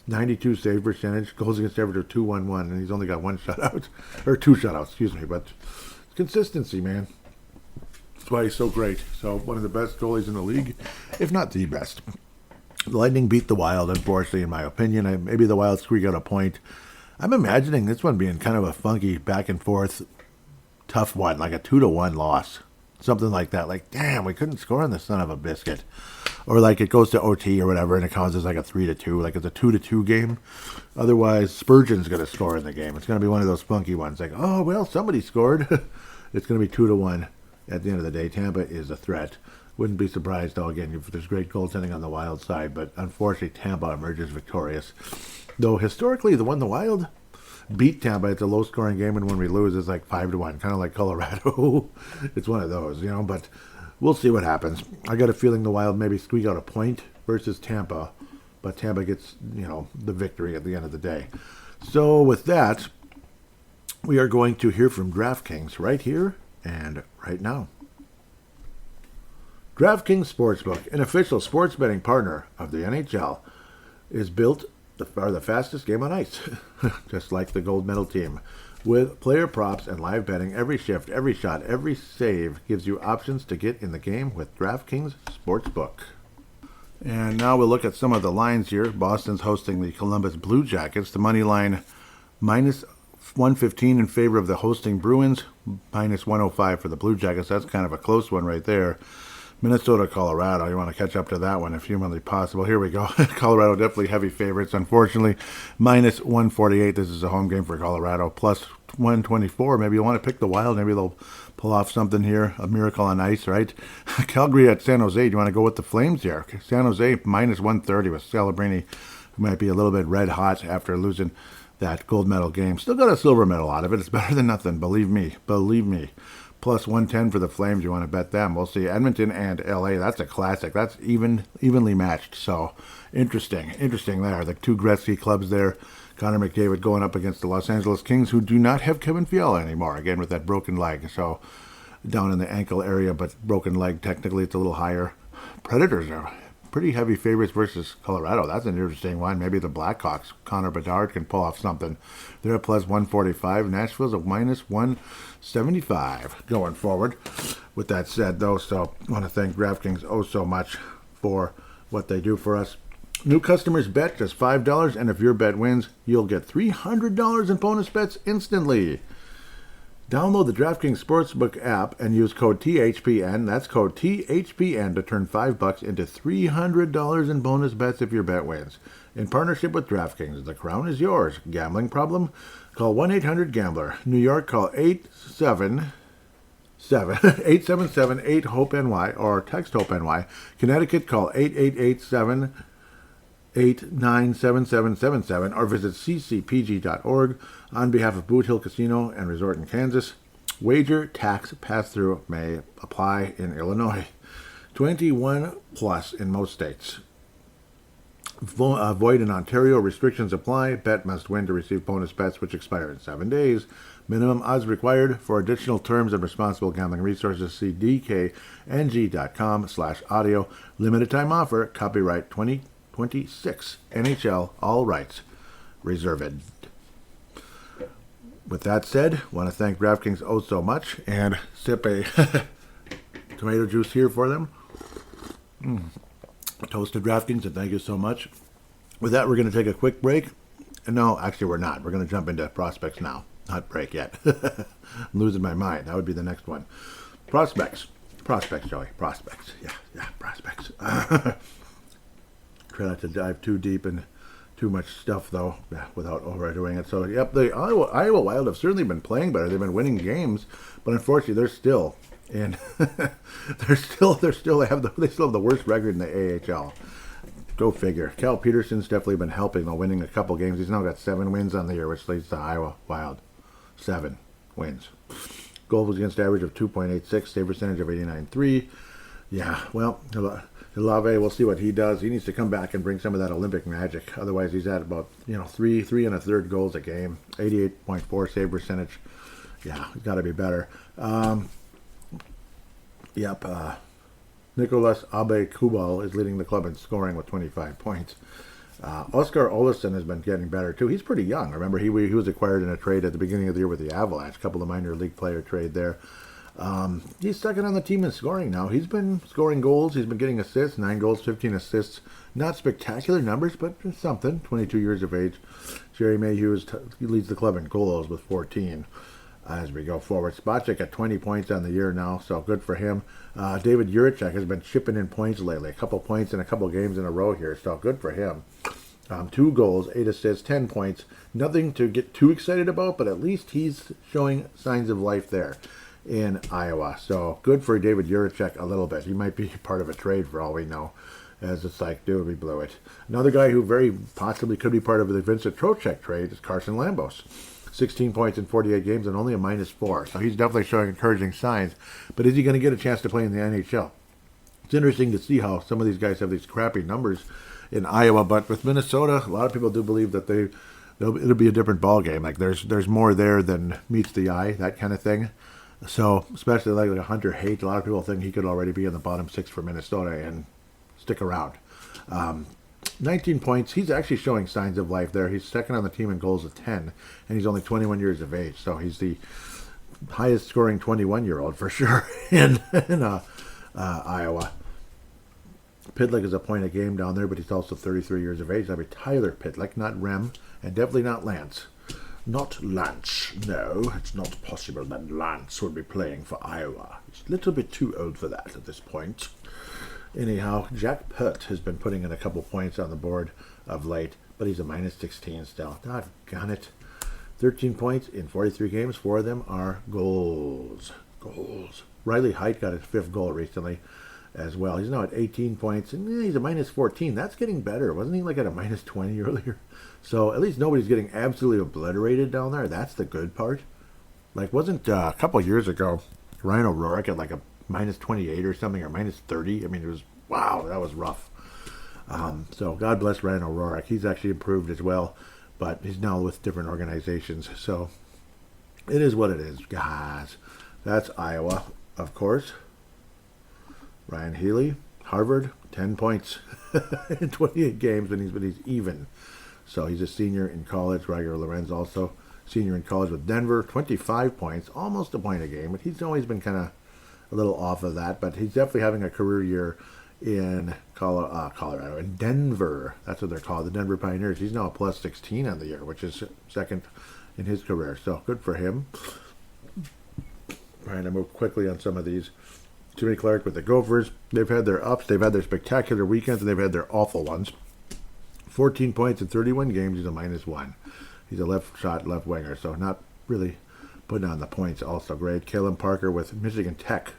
[SPEAKER 4] 92 save percentage, goals against average of 2.11, and he's only got 1 shutout. Or 2 shutouts, excuse me, but consistency, man. That's why he's so great. So, one of the best goalies in the league, if not the best. The Lightning beat the Wild, unfortunately, in my opinion. Maybe the Wild squeak out a point. I'm imagining this one being kind of a funky back and forth, tough one, like a 2-1 loss. Something like that. Like, damn, we couldn't score on the son of a biscuit. Or like it goes to OT or whatever and it causes like a 3-2. Like it's a 2-2 game. Otherwise, Spurgeon's going to score in the game. It's going to be one of those funky ones. Like, oh, well, somebody scored. It's going to be 2-1 at the end of the day. Tampa is a threat. Wouldn't be surprised, though, again, if there's great goaltending on the Wild side. But unfortunately, Tampa emerges victorious. Though historically, the Wild, beat Tampa. It's a low-scoring game, and when we lose, it's like 5-1, kind of like Colorado. It's one of those, but we'll see what happens. I got a feeling the Wild maybe squeak out a point versus Tampa, but Tampa gets, the victory at the end of the day. So with that, we are going to hear from DraftKings right here and right now. DraftKings Sportsbook, an official sports betting partner of the NHL, is built for the fastest game on ice, just like the gold medal team. With player props and live betting, every shift, every shot, every save gives you options to get in the game with DraftKings Sportsbook. And now we'll look at some of the lines here. Boston's hosting the Columbus Blue Jackets. The money line minus 115 in favor of the hosting Bruins, minus 105 for the Blue Jackets. That's kind of a close one right there. Minnesota, Colorado. You want to catch up to that one if humanly possible. Here we go. Colorado definitely heavy favorites. Unfortunately, minus 148. This is a home game for Colorado. Plus 124. Maybe you want to pick the Wild. Maybe they'll pull off something here. A miracle on ice, right? Calgary at San Jose. Do you want to go with the Flames here? San Jose minus 130 with Celebrini, who might be a little bit red hot after losing that gold medal game. Still got a silver medal out of it. It's better than nothing. Believe me. Believe me. Plus 110 for the Flames. You want to bet them. We'll see. Edmonton and LA. That's a classic. That's evenly matched. So interesting there. The two Gretzky clubs there. Connor McDavid going up against the Los Angeles Kings, who do not have Kevin Fiala anymore. Again, with that broken leg. So down in the ankle area, but broken leg. Technically, it's a little higher. Predators are pretty heavy favorites versus Colorado. That's an interesting one. Maybe the Blackhawks, Connor Bedard, can pull off something. They're at plus 145. Nashville's a minus 175 going forward. With that said, though, so I want to thank DraftKings so much for what they do for us. New customers bet just $5, and if your bet wins, you'll get $300 in bonus bets instantly. Download the DraftKings Sportsbook app and use code THPN. That's code THPN to turn $5 into $300 in bonus bets if your bet wins. In partnership with DraftKings, the crown is yours. Gambling problem? Call 1-800-GAMBLER. New York, call 877-8-HOPE-NY or text HOPE-NY. Connecticut, call 888-789-7777 or visit ccpg.org. On behalf of Boot Hill Casino and Resort in Kansas, wager tax pass-through may apply in Illinois. 21 plus in most states. Void in Ontario. Restrictions apply. Bet must win to receive bonus bets, which expire in 7 days. Minimum odds required. For additional terms and responsible gambling resources, see dkng.com/audio. Limited time offer. Copyright 2026. NHL. All rights reserved. With that said, want to thank DraftKings so much and sip a tomato juice here for them. Toasted DraftKings, and thank you so much. With that, we're going to take a quick break. No, actually, we're not. We're going to jump into prospects now. Not break yet. I'm losing my mind. That would be the next one. Prospects, Joey. Prospects. Yeah, prospects. Try not to dive too deep in too much stuff, though, without overdoing it. So, yep, the Iowa Wild have certainly been playing better. They've been winning games, but unfortunately, they're still in. they still have the worst record in the AHL. Go figure. Cal Peterson's definitely been helping, though, winning a couple games. He's now got 7 wins on the year, which leads to Iowa Wild 7 wins. Goals against average of 2.86, save percentage of 89.3. Yeah, well, Lave, we'll see what he does. He needs to come back and bring some of that Olympic magic. Otherwise, he's at about 3 1/3 goals a game, 88.4 save percentage. Yeah, he's got to be better. Nicolas Aube-Kubel is leading the club in scoring with 25 points. Oskar Olsson has been getting better, too. He's pretty young. Remember, he was acquired in a trade at the beginning of the year with the Avalanche, a couple of minor league player trade there. He's second on the team in scoring now. He's been scoring goals. He's been getting assists, 9 goals, 15 assists. Not spectacular numbers, but something. 22 years of age. Jerry Mayhew leads the club in goals with 14 as we go forward. Spacek at 20 points on the year now, so good for him. David Juracek has been chipping in points lately. A couple points in a couple games in a row here, so good for him. 2 goals, 8 assists, 10 points. Nothing to get too excited about, but at least he's showing signs of life there in Iowa. So good for David Juracek a little bit. He might be part of a trade for all we know, as it's like, dude, we blew it. Another guy who very possibly could be part of the Vincent Trocheck trade is Carson Lambos. 16 points in 48 games and only a -4. So he's definitely showing encouraging signs. But is he going to get a chance to play in the NHL? It's interesting to see how some of these guys have these crappy numbers in Iowa, but with Minnesota, a lot of people do believe that it'll be a different ball game. Like there's more there than meets the eye, that kind of thing. So especially like Hunter Haight, a lot of people think he could already be in the bottom 6 for Minnesota and stick around. 19 points. He's actually showing signs of life there. He's second on the team in goals with 10, and he's only 21 years of age. So he's the highest scoring 21-year-old for sure in Iowa. Pitlick is a point a game down there, but he's also 33 years of age. That'd be Tyler Pitlick, not Rem, and definitely not Lance. Not Lance. No, it's not possible that Lance would be playing for Iowa. He's a little bit too old for that at this point. Anyhow, Jack Putt has been putting in a couple points on the board of late, but he's a -16 still. Doggone it. 13 points in 43 games. 4 of them are goals. Riley Height got his 5th goal recently as well. He's now at 18 points, and he's a -14. That's getting better. Wasn't he like at a -20 earlier? So at least nobody's getting absolutely obliterated down there. That's the good part. Like, wasn't a couple years ago, Ryan O'Rourke at like a -28 or something, or -30? I mean, it was, wow, that was rough. So God bless Ryan O'Rourke. He's actually improved as well, but he's now with different organizations. So it is what it is, guys. That's Iowa, of course. Ryan Healy, Harvard, 10 points in 28 games, but he's even. So he's a senior in college. Ryger Lorenz also senior in college with Denver, 25 points, almost a point a game, but he's always been kind of a little off of that, but he's definitely having a career year in Colorado, in Denver. That's what they're called, the Denver Pioneers. He's now a +16 on the year, which is second in his career, so good for him. Trying to move quickly on some of these. Jimmy Clark with the Gophers. They've had their ups, they've had their spectacular weekends, and they've had their awful ones. 14 points in 31 games. He's a -1. He's a left winger, so not really putting on the points. Also great. Kalen Parker with Michigan Tech.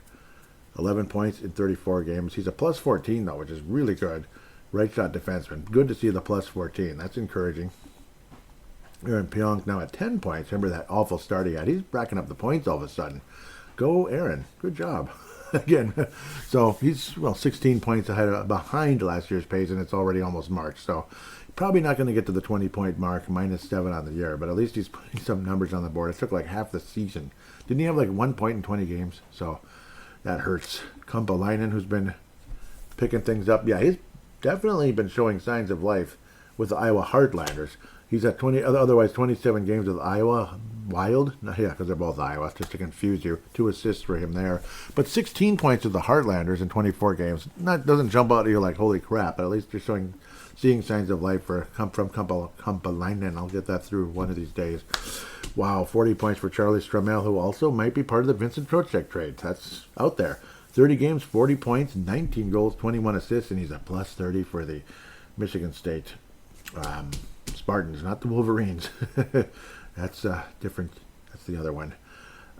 [SPEAKER 4] 11 points in 34 games. He's a +14, though, which is really good. Right shot defenseman. Good to see the +14. That's encouraging. Aaron Pionk now at 10 points. Remember that awful start he had? He's racking up the points all of a sudden. Go, Aaron. Good job. Again, so he's 16 points behind last year's pace, and it's already almost March. So probably not going to get to the 20-point mark, -7 on the year, but at least he's putting some numbers on the board. It took like half the season. Didn't he have like 1 point in 20 games? So that hurts. Kumpalainen, who's been picking things up. Yeah, he's definitely been showing signs of life with the Iowa Heartlanders. He's at otherwise 27 games with Iowa Wild. Yeah, because they're both Iowa, just to confuse you. 2 assists for him there. But 16 points with the Heartlanders in 24 games. Doesn't jump out at you like, holy crap, but at least you're seeing signs of life from Kumpalainen. I'll get that through one of these days. Wow, 40 points for Charlie Stramel, who also might be part of the Vincent Trocheck trade. That's out there. 30 games, 40 points, 19 goals, 21 assists, and he's a +30 for the Michigan State Spartans, not the Wolverines. That's different. That's the other one.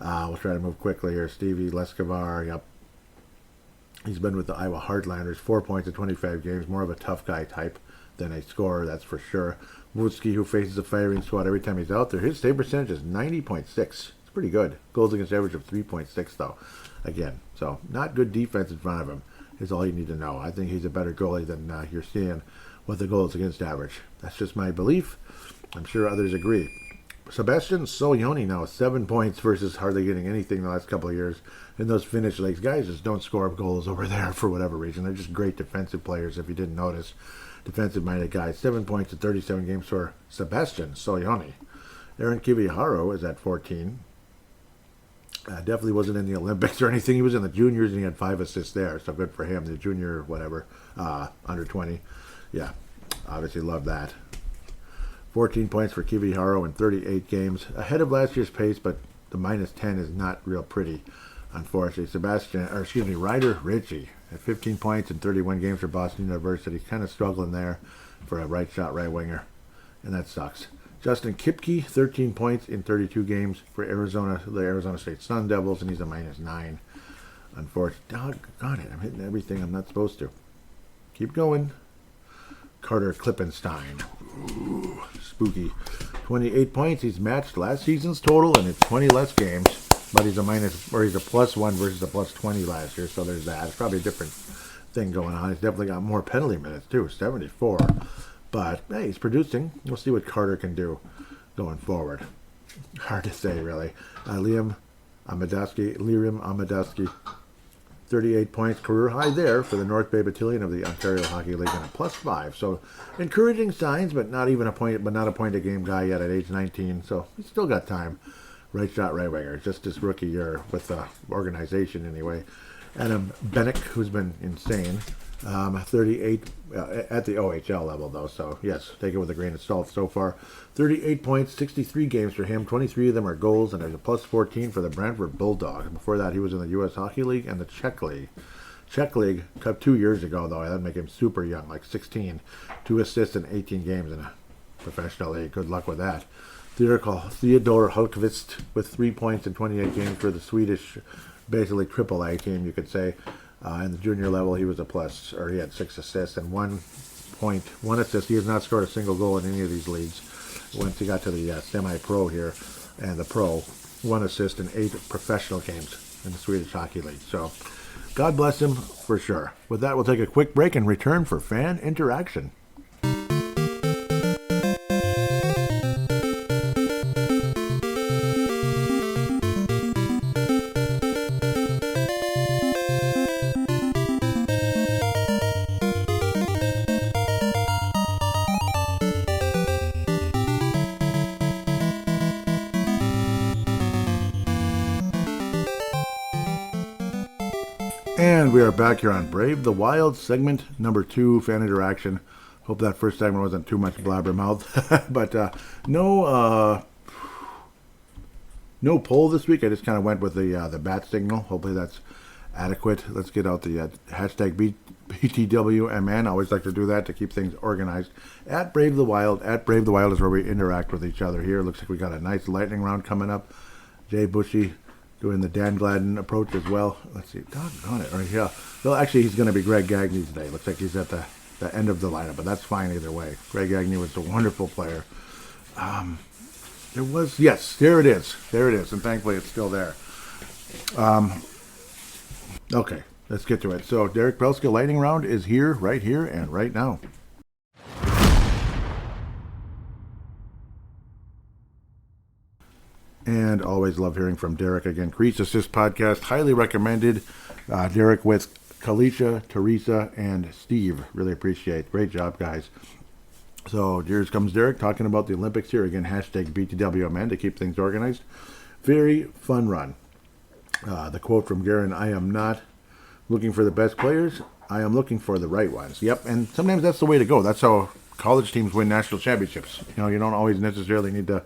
[SPEAKER 4] We'll try to move quickly here. Stevie Leskovar, yep. He's been with the Iowa Heartlanders, 4 points in 25 games. More of a tough guy type than a scorer, that's for sure. Woodsky, who faces a firing squad every time he's out there. His save percentage is 90.6. It's pretty good. Goals against average of 3.6, though. Again, so not good defense in front of him is all you need to know. I think he's a better goalie than you're seeing with the goals against average. That's just my belief. I'm sure others agree. Sebastian Solioni now 7 points versus hardly getting anything the last couple of years in those Finnish leagues. Guys just don't score goals over there for whatever reason. They're just great defensive players, if you didn't notice. Defensive-minded guys. 7 points in 37 games for Sebastian Solioni. Aaron Kiviharo is at 14. Definitely wasn't in the Olympics or anything. He was in the juniors and he had 5 assists there, so good for him. The junior, whatever, under 20. Yeah, obviously love that. 14 points for Kiviharo in 38 games. Ahead of last year's pace, but the -10 is not real pretty, unfortunately. Ryder Ritchie at 15 points in 31 games for Boston University. Kind of struggling there for a right winger, and that sucks. Justin Kipke, 13 points in 32 games for the Arizona State Sun Devils, and he's a -9. Unfortunately, doggone it, I'm hitting everything I'm not supposed to. Keep going. Carter Klippenstein. Ooh, spooky. 28 points. He's matched last season's total, and it's 20 less games. But he's a +1 versus a +20 last year, so there's that. It's probably a different thing going on. He's definitely got more penalty minutes too, 74. But hey, he's producing. We'll see what Carter can do going forward. Hard to say, really. Liam Amadowski, 38 points, career high there for the North Bay Battalion of the Ontario Hockey League, and a +5. So encouraging signs, but not a point a game guy yet at age 19. So he's still got time. Right shot, right winger. Just his rookie year with the organization anyway. Adam Bennick, who's been insane. 38 at the OHL level, though. So, yes, take it with a grain of salt so far. 38 points, 63 games for him. 23 of them are goals, and there's a +14 for the Brantford Bulldogs. Before that, he was in the U.S. Hockey League and the Czech League. Czech League, Cup 2 years ago, though. That'd make him super young, like 16. 2 assists in 18 games in a professional league. Good luck with that. Theodor Hultqvist with 3 points in 28 games for the Swedish, basically AAA team, you could say. In the junior level, he was he had 6 assists and 1 point, 1 assist. He has not scored a single goal in any of these leagues. Once he got to the semi-pro here and the pro, 1 assist in 8 professional games in the Swedish Hockey League. So, God bless him for sure. With that, we'll take a quick break and return for fan interaction. And we are back here on Brave the Wild, segment number 2, fan interaction. Hope that first segment wasn't too much blabbermouth. But no poll this week. I just kind of went with the bat signal. Hopefully that's adequate. Let's get out the hashtag BTWMN. I always like to do that to keep things organized. At Brave the Wild. At Brave the Wild is where we interact with each other here. Looks like we got a nice lightning round coming up. Jay Bushy doing the Dan Gladden approach as well. Let's see. Doggone it. Right here. Well, actually, he's going to be Greg Gagne today. Looks like he's at the end of the lineup, but that's fine either way. Greg Gagne was a wonderful player. There it is. There it is, and thankfully it's still there. Okay, let's get to it. So, Derek Pelska lightning round is right here, and right now. And always love hearing from Derek again. Crease Assist Podcast, highly recommended. Derek with Kalisha, Teresa, and Steve. Really appreciate. Great job, guys. So here comes Derek talking about the Olympics here. Again, hashtag BTWMN to keep things organized. Very fun run. The quote from Garen, I am not looking for the best players. I am looking for the right ones. Yep, and sometimes that's the way to go. That's how college teams win national championships. You don't always necessarily need to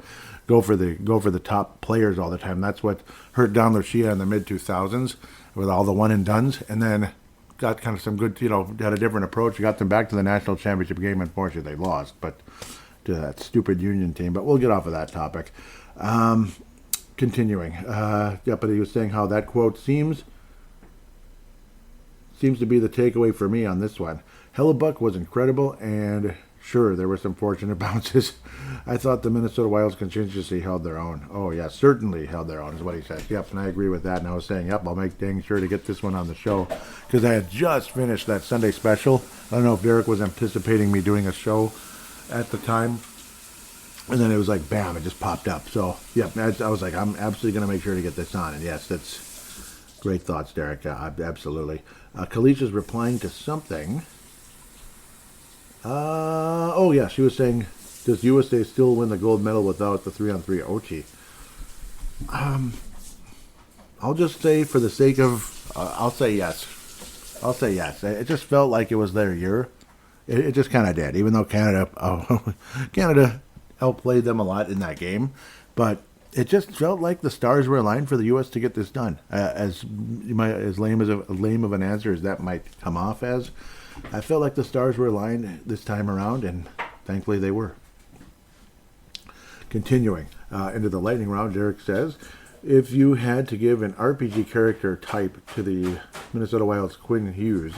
[SPEAKER 4] go for the top players all the time. That's what hurt Don Lucia in the mid-2000s with all the one and dones, and then got kind of some good, had a different approach. Got them back to the national championship game. Unfortunately, they lost, but to that stupid Union team. But we'll get off of that topic. Continuing. But he was saying how that quote seems to be the takeaway for me on this one. Hellebuck was incredible, and sure, there were some fortunate bounces. I thought the Minnesota Wild's contingency held their own. Oh, yeah, certainly held their own is what he said. Yep, and I agree with that. And I was saying, I'll make dang sure to get this one on the show because I had just finished that Sunday special. I don't know if Derek was anticipating me doing a show at the time. And then it was like, bam, it just popped up. So, yeah, I was like, I'm absolutely going to make sure to get this on. And yes, that's great thoughts, Derek. Absolutely. Kalisha's replying to something. She was saying, does USA still win the gold medal without the 3-on-3 OT? I'll just say for the sake of, I'll say yes. It just felt like it was their year. It just kind of did, even though Canada outplayed them a lot in that game. But it just felt like the stars were aligned for the U.S. to get this done. As lame of an answer as that might come off as, I felt like the stars were aligned this time around, and thankfully they were. Continuing into the lightning round, Derek says, if you had to give an RPG character type to the Minnesota Wild's Quinn Hughes,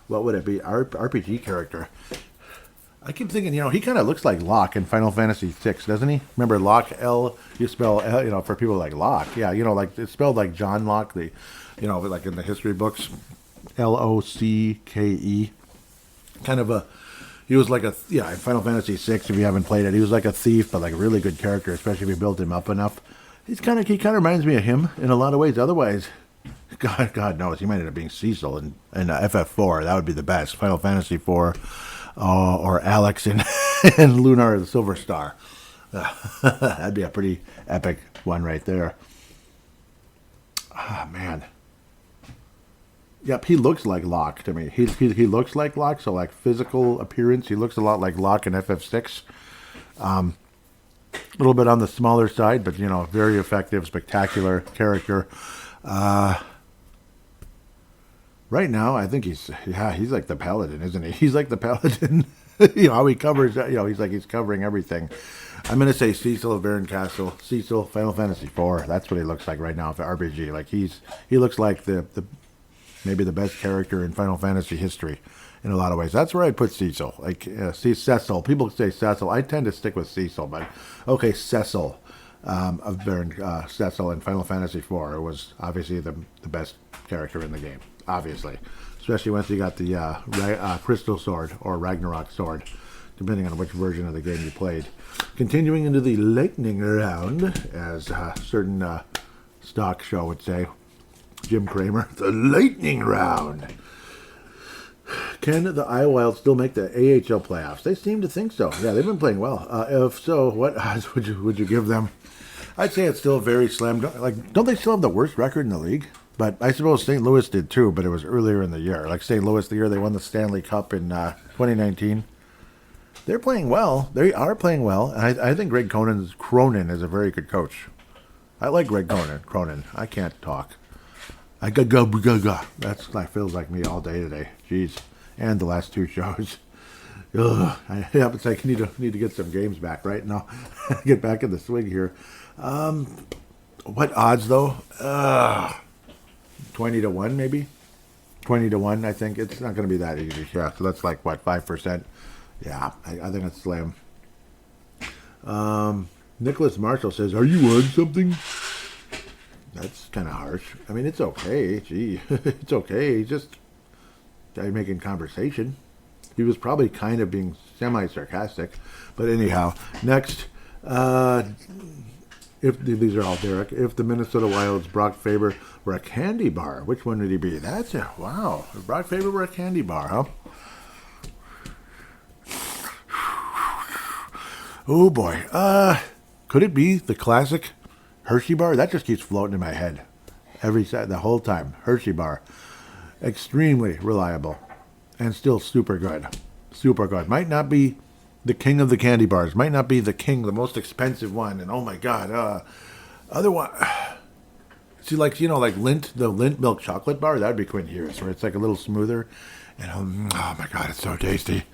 [SPEAKER 4] what would it be? RPG character. I keep thinking, he kind of looks like Locke in Final Fantasy VI, doesn't he? Remember Locke, you spell, for people like Locke. Yeah, like it's spelled like John Locke, like in the history books, Locke. Kind of he was like in Final Fantasy VI, if you haven't played it, he was like a thief, but like a really good character, especially if you built him up enough. He kind of reminds me of him in a lot of ways. Otherwise, God knows, he might end up being Cecil in FF4. That would be the best. Final Fantasy 4. Or Alex in Lunar the Silver Star. That'd be a pretty epic one right there. Ah, man. Yep, he looks like Locke to me. He looks like Locke, so like physical appearance, he looks a lot like Locke in FF6. A little bit on the smaller side, but very effective, spectacular character. Right now, I think he's like the paladin, isn't he? He's like the paladin. How he covers, he's covering everything. I'm going to say Cecil of Baron Castle. Cecil, Final Fantasy IV. That's what he looks like right now for RPG. Like he looks like the maybe the best character in Final Fantasy history in a lot of ways. That's where I'd put Cecil. Like, Cecil. People say Cecil. I tend to stick with Cecil, but okay, Cecil of Baron Cecil in Final Fantasy IV was obviously the best character in the game. Obviously, especially once you got the Crystal Sword or Ragnarok Sword, depending on which version of the game you played. Continuing into the lightning round, as a certain stock show would say, Jim Cramer, the lightning round. Can the Iowa Wild still make the AHL playoffs? They seem to think so. Yeah, they've been playing well. If so, what odds would you give them? I'd say it's still very slam dunk. Like, don't they still have the worst record in the league? But I suppose St. Louis did too, but it was earlier in the year. Like St. Louis, the year they won the Stanley Cup in 2019. They're playing well. They are playing well. And I think Greg Cronin is a very good coach. I like Greg Cronin. I can't talk. That feels like me all day today. Jeez. And the last two shows. Ugh. It's like I need to get some games back right now. Get back in the swing here. What odds though? 20-1 maybe? 20-1, I think. It's not going to be that easy. Yeah, so that's like, what, 5%? Yeah, I think it's slam. Nicholas Marshall says, are you on something? That's kind of harsh. I mean, it's okay. Gee, it's okay. He's just making conversation. He was probably kind of being semi-sarcastic. But anyhow, next... these are all Derek. If the Minnesota Wild's Brock Faber were a candy bar, which one would he be? That's it. Wow. If Brock Faber were a candy bar, huh? Oh boy. Could it be the classic Hershey bar? That just keeps floating in my head the whole time. Hershey bar. Extremely reliable and still super good. Super good. Might not be the king of the candy bars, might not be the most expensive one, and oh my god, otherwise, see, like the Lindt milk chocolate bar, that'd be Quinn Hughes, where it's like a little smoother, and oh my god, it's so tasty.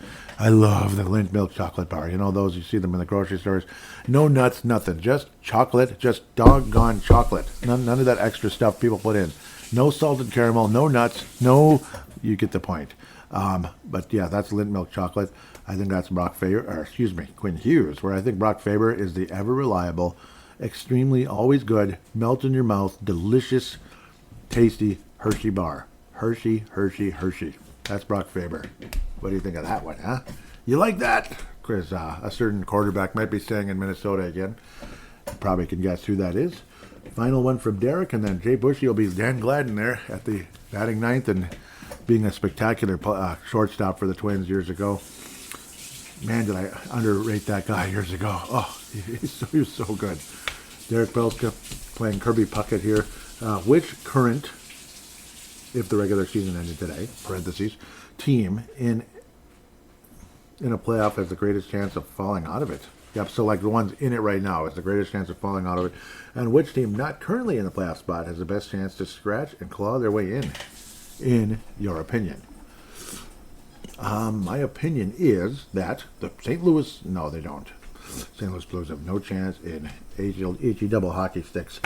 [SPEAKER 4] I love the Lindt milk chocolate bar. Those, you see them in the grocery stores. No nuts, nothing, just chocolate, just doggone chocolate. None of that extra stuff people put in. No salted caramel, no nuts, you get the point. But yeah, that's Lindt milk chocolate. I think that's Quinn Hughes, where I think Brock Faber is the ever-reliable, extremely always good, melt in your mouth, delicious, tasty Hershey bar. Hershey. That's Brock Faber. What do you think of that one, huh? You like that? Because a certain quarterback might be staying in Minnesota again. You probably can guess who that is. Final one from Derek, and then Jay Bushy will be Dan Gladden there at the batting ninth and being a spectacular shortstop for the Twins years ago. Man, did I underrate that guy years ago. Oh, he was so good. Derek Belska playing Kirby Puckett here. Which current, if the regular season ended today, parentheses, team in a playoff has the greatest chance of falling out of it? Yep, so like the ones in it right now is the greatest chance of falling out of it. And which team not currently in the playoff spot has the best chance to scratch and claw their way in your opinion? My opinion is that the St. Louis, no, they don't. St. Louis Blues have no chance in HE double hockey sticks.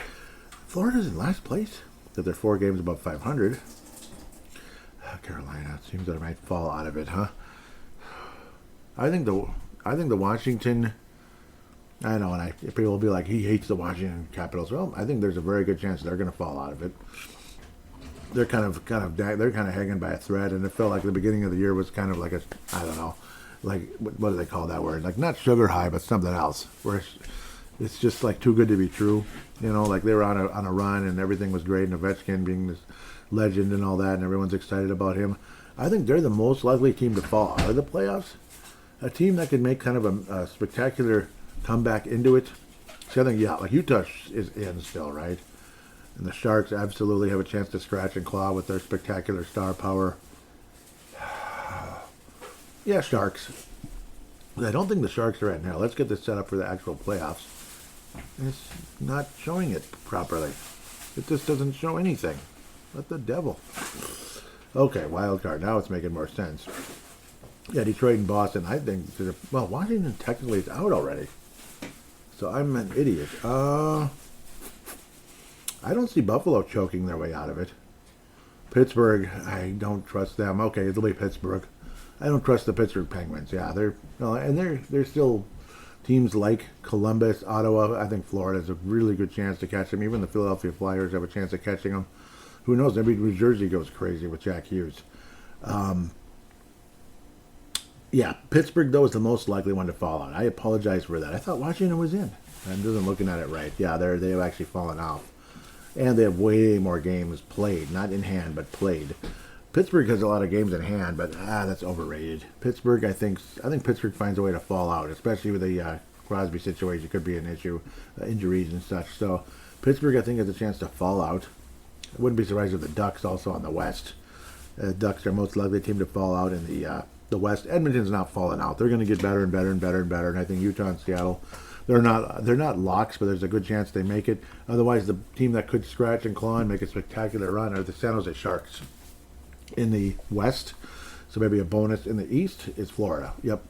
[SPEAKER 4] Florida's in last place, that they're 4 games above 500. Carolina, it seems that I might fall out of it, huh? I think the Washington. I know, and people will be like, he hates the Washington Capitals. Well, I think there's a very good chance they're going to fall out of it. They're kind of hanging by a thread, and it felt like the beginning of the year was kind of like I don't know, like what do they call that word? Like not sugar high, but something else. Where it's just like too good to be true. Like they were on a run and everything was great, and Ovechkin being this legend and all that, and everyone's excited about him. I think they're the most likely team to fall out of the playoffs. A team that could make kind of a spectacular comeback into it. So I think, like Utah is in still, right? And the Sharks absolutely have a chance to scratch and claw with their spectacular star power. Yeah, Sharks. I don't think the Sharks are at now. Let's get this set up for the actual playoffs. It's not showing it properly. It just doesn't show anything. What the devil? Okay, wild card. Now it's making more sense. Yeah, Detroit and Boston. I think, Washington technically is out already. So I'm an idiot. I don't see Buffalo choking their way out of it. Pittsburgh, I don't trust them. Okay, it'll be Pittsburgh. I don't trust the Pittsburgh Penguins. Yeah, they're still teams like Columbus, Ottawa. I think Florida has a really good chance to catch them. Even the Philadelphia Flyers have a chance of catching them. Who knows? Maybe New Jersey goes crazy with Jack Hughes. Yeah, Pittsburgh, though, is the most likely one to fall out. I apologize for that. I thought Washington was in. I'm just looking at it right. Yeah, they have actually fallen out. And they have way more games played. Not in hand, but played. Pittsburgh has a lot of games in hand, but that's overrated. Pittsburgh, I think Pittsburgh finds a way to fall out, especially with the Crosby situation. Could be an issue, injuries and such. So Pittsburgh, I think, has a chance to fall out. I wouldn't be surprised if the Ducks also on the West. The Ducks are most likely team to fall out in the West. Edmonton's not falling out. They're going to get better and better and better and better. And I think Utah and Seattle, they're not locks, but there's a good chance they make it. Otherwise, the team that could scratch and claw and make a spectacular run are the San Jose Sharks in the West. So maybe a bonus in the East is Florida. Yep.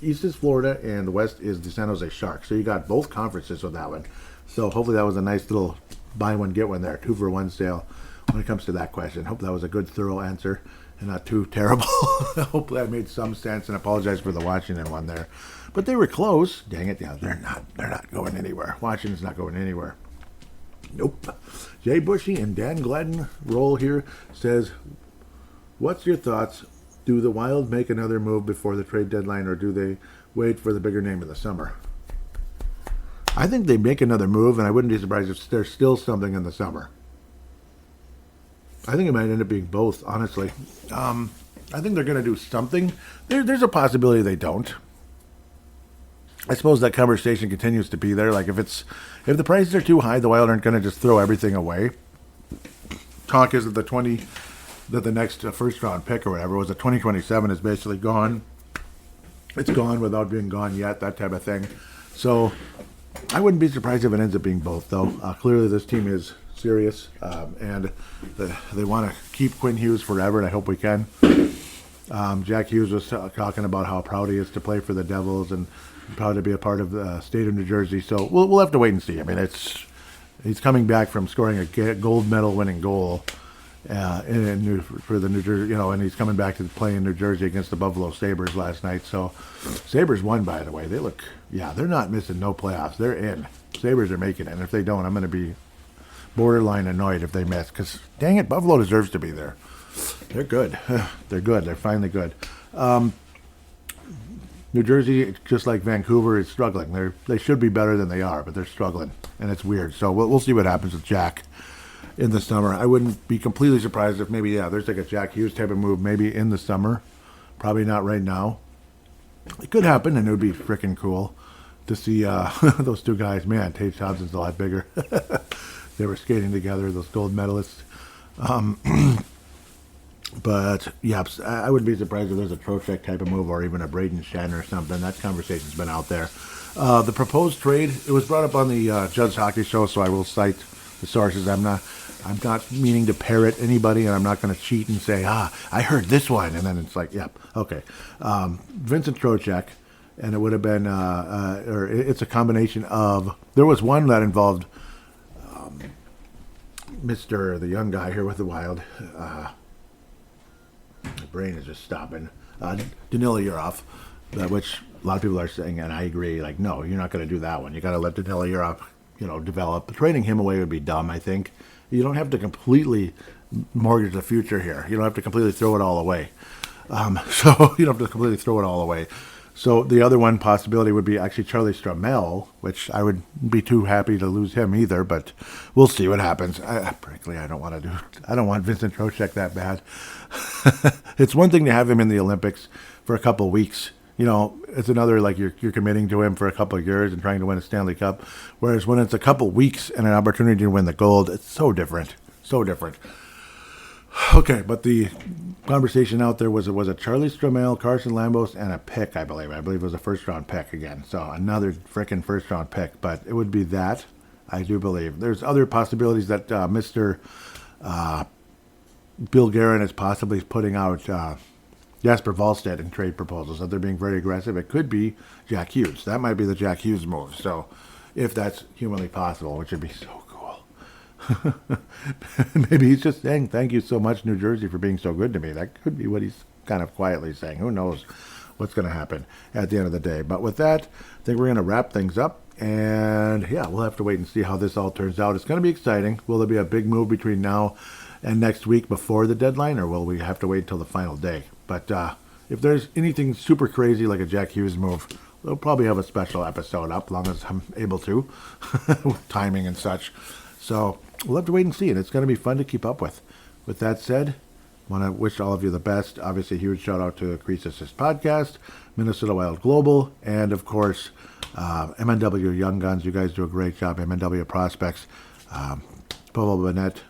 [SPEAKER 4] East is Florida, and the West is the San Jose Sharks. So you got both conferences with that one. So hopefully that was a nice little buy one, get one there, 2-for-1 sale when it comes to that question. Hope that was a good, thorough answer and not too terrible. Hopefully that made some sense, and I apologize for the Washington one there. But they were close. Dang it, yeah, they're not going anywhere. Washington's not going anywhere. Nope. Jay Bushy and Dan Gladden roll here says, what's your thoughts? Do the Wild make another move before the trade deadline, or do they wait for the bigger name in the summer? I think they make another move, and I wouldn't be surprised if there's still something in the summer. I think it might end up being both, honestly. I think they're going to do something. There's a possibility they don't. I suppose that conversation continues to be there. Like if the prices are too high, the Wild aren't going to just throw everything away. Talk is that the next first round pick or whatever was a 2027 is basically gone. It's gone without being gone yet, that type of thing. So I wouldn't be surprised if it ends up being both, though. Clearly this team is serious, and they want to keep Quinn Hughes forever, and I hope we can. Jack Hughes was talking about how proud he is to play for the Devils and proud to be a part of the state of New Jersey. So we'll have to wait and see. I mean, he's coming back from scoring a gold medal winning goal for the New Jersey, and he's coming back to play in New Jersey against the Buffalo Sabres last night. So Sabres won, by the way. They're not missing no playoffs. They're in. Sabres are making it, and if they don't, I'm going to be borderline annoyed if they miss, because dang it, Buffalo deserves to be there. They're good. They're good. They're finally good. New Jersey, just like Vancouver, is struggling. They should be better than they are, but they're struggling, and it's weird. So we'll see what happens with Jack in the summer. I wouldn't be completely surprised if maybe, there's like a Jack Hughes type of move maybe in the summer. Probably not right now. It could happen, and it would be freaking cool to see those two guys. Man, Tage Thompson's a lot bigger. They were skating together, those gold medalists. But, yeah, I wouldn't be surprised if there's a Trocheck type of move or even a Braden Shen or something. That conversation's been out there. The proposed trade, it was brought up on the Judd's Hockey Show, so I will cite the sources. I'm not meaning to parrot anybody, and I'm not going to cheat and say, I heard this one, and then it's like, yep, okay. Vincent Trocheck, and it would have been, it's a combination of, there was one that involved the young guy here with the Wild. My brain is just stopping. Danila Yurov. which a lot of people are saying, and I agree, like, no, you're not going to do that one. You got to let Danila Europe, develop. Trading him away would be dumb, I think. You don't have to completely mortgage the future here. You don't have to completely throw it all away. So you don't have to completely throw it all away. So the other one possibility would be actually Charlie Stramel, which I would be too happy to lose him either, but we'll see what happens. Frankly, I don't want Vincent Trocheck that bad. It's one thing to have him in the Olympics for a couple of weeks. It's another, like, you're committing to him for a couple of years and trying to win a Stanley Cup. Whereas when it's a couple of weeks and an opportunity to win the gold, it's so different. So different. Okay, but the conversation out there was a Charlie Stramel, Carson Lambos, and a pick, I believe. I believe it was a first-round pick again. So another frickin' first-round pick. But it would be that, I do believe. There's other possibilities that Mr. Bill Guerin is possibly putting out Jasper Wallstedt in trade proposals, that they're being very aggressive. It could be Jack Hughes. That might be the Jack Hughes move. So if that's humanly possible, which would be so cool. Maybe he's just saying, thank you so much, New Jersey, for being so good to me. That could be what he's kind of quietly saying. Who knows what's going to happen at the end of the day. But with that, I think we're going to wrap things up. And yeah, we'll have to wait and see how this all turns out. It's going to be exciting. Will there be a big move between now and next week before the deadline, or will we have to wait until the final day? But if there's anything super crazy like a Jack Hughes move, we'll probably have a special episode up, as long as I'm able to, with timing and such. So we'll have to wait and see, and it's going to be fun to keep up with. With that said, I want to wish all of you the best. Obviously, a huge shout out to Crease Assist Podcast, Minnesota Wild Global, and of course, MNW Young Guns. You guys do a great job. MNW Prospects, Pavel Bennett,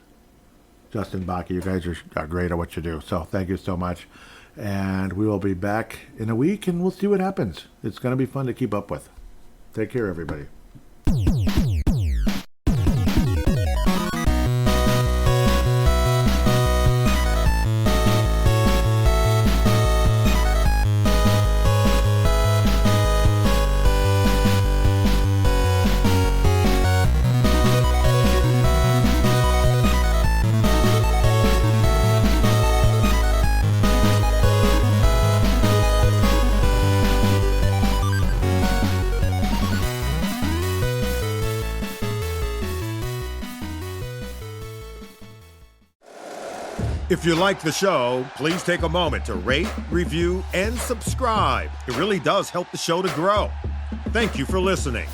[SPEAKER 4] Justin Bakke. You guys are great at what you do. So thank you so much. And we will be back in a week, and we'll see what happens. It's going to be fun to keep up with. Take care, everybody.
[SPEAKER 6] If you like the show, please take a moment to rate, review, and subscribe. It really does help the show to grow. Thank you for listening.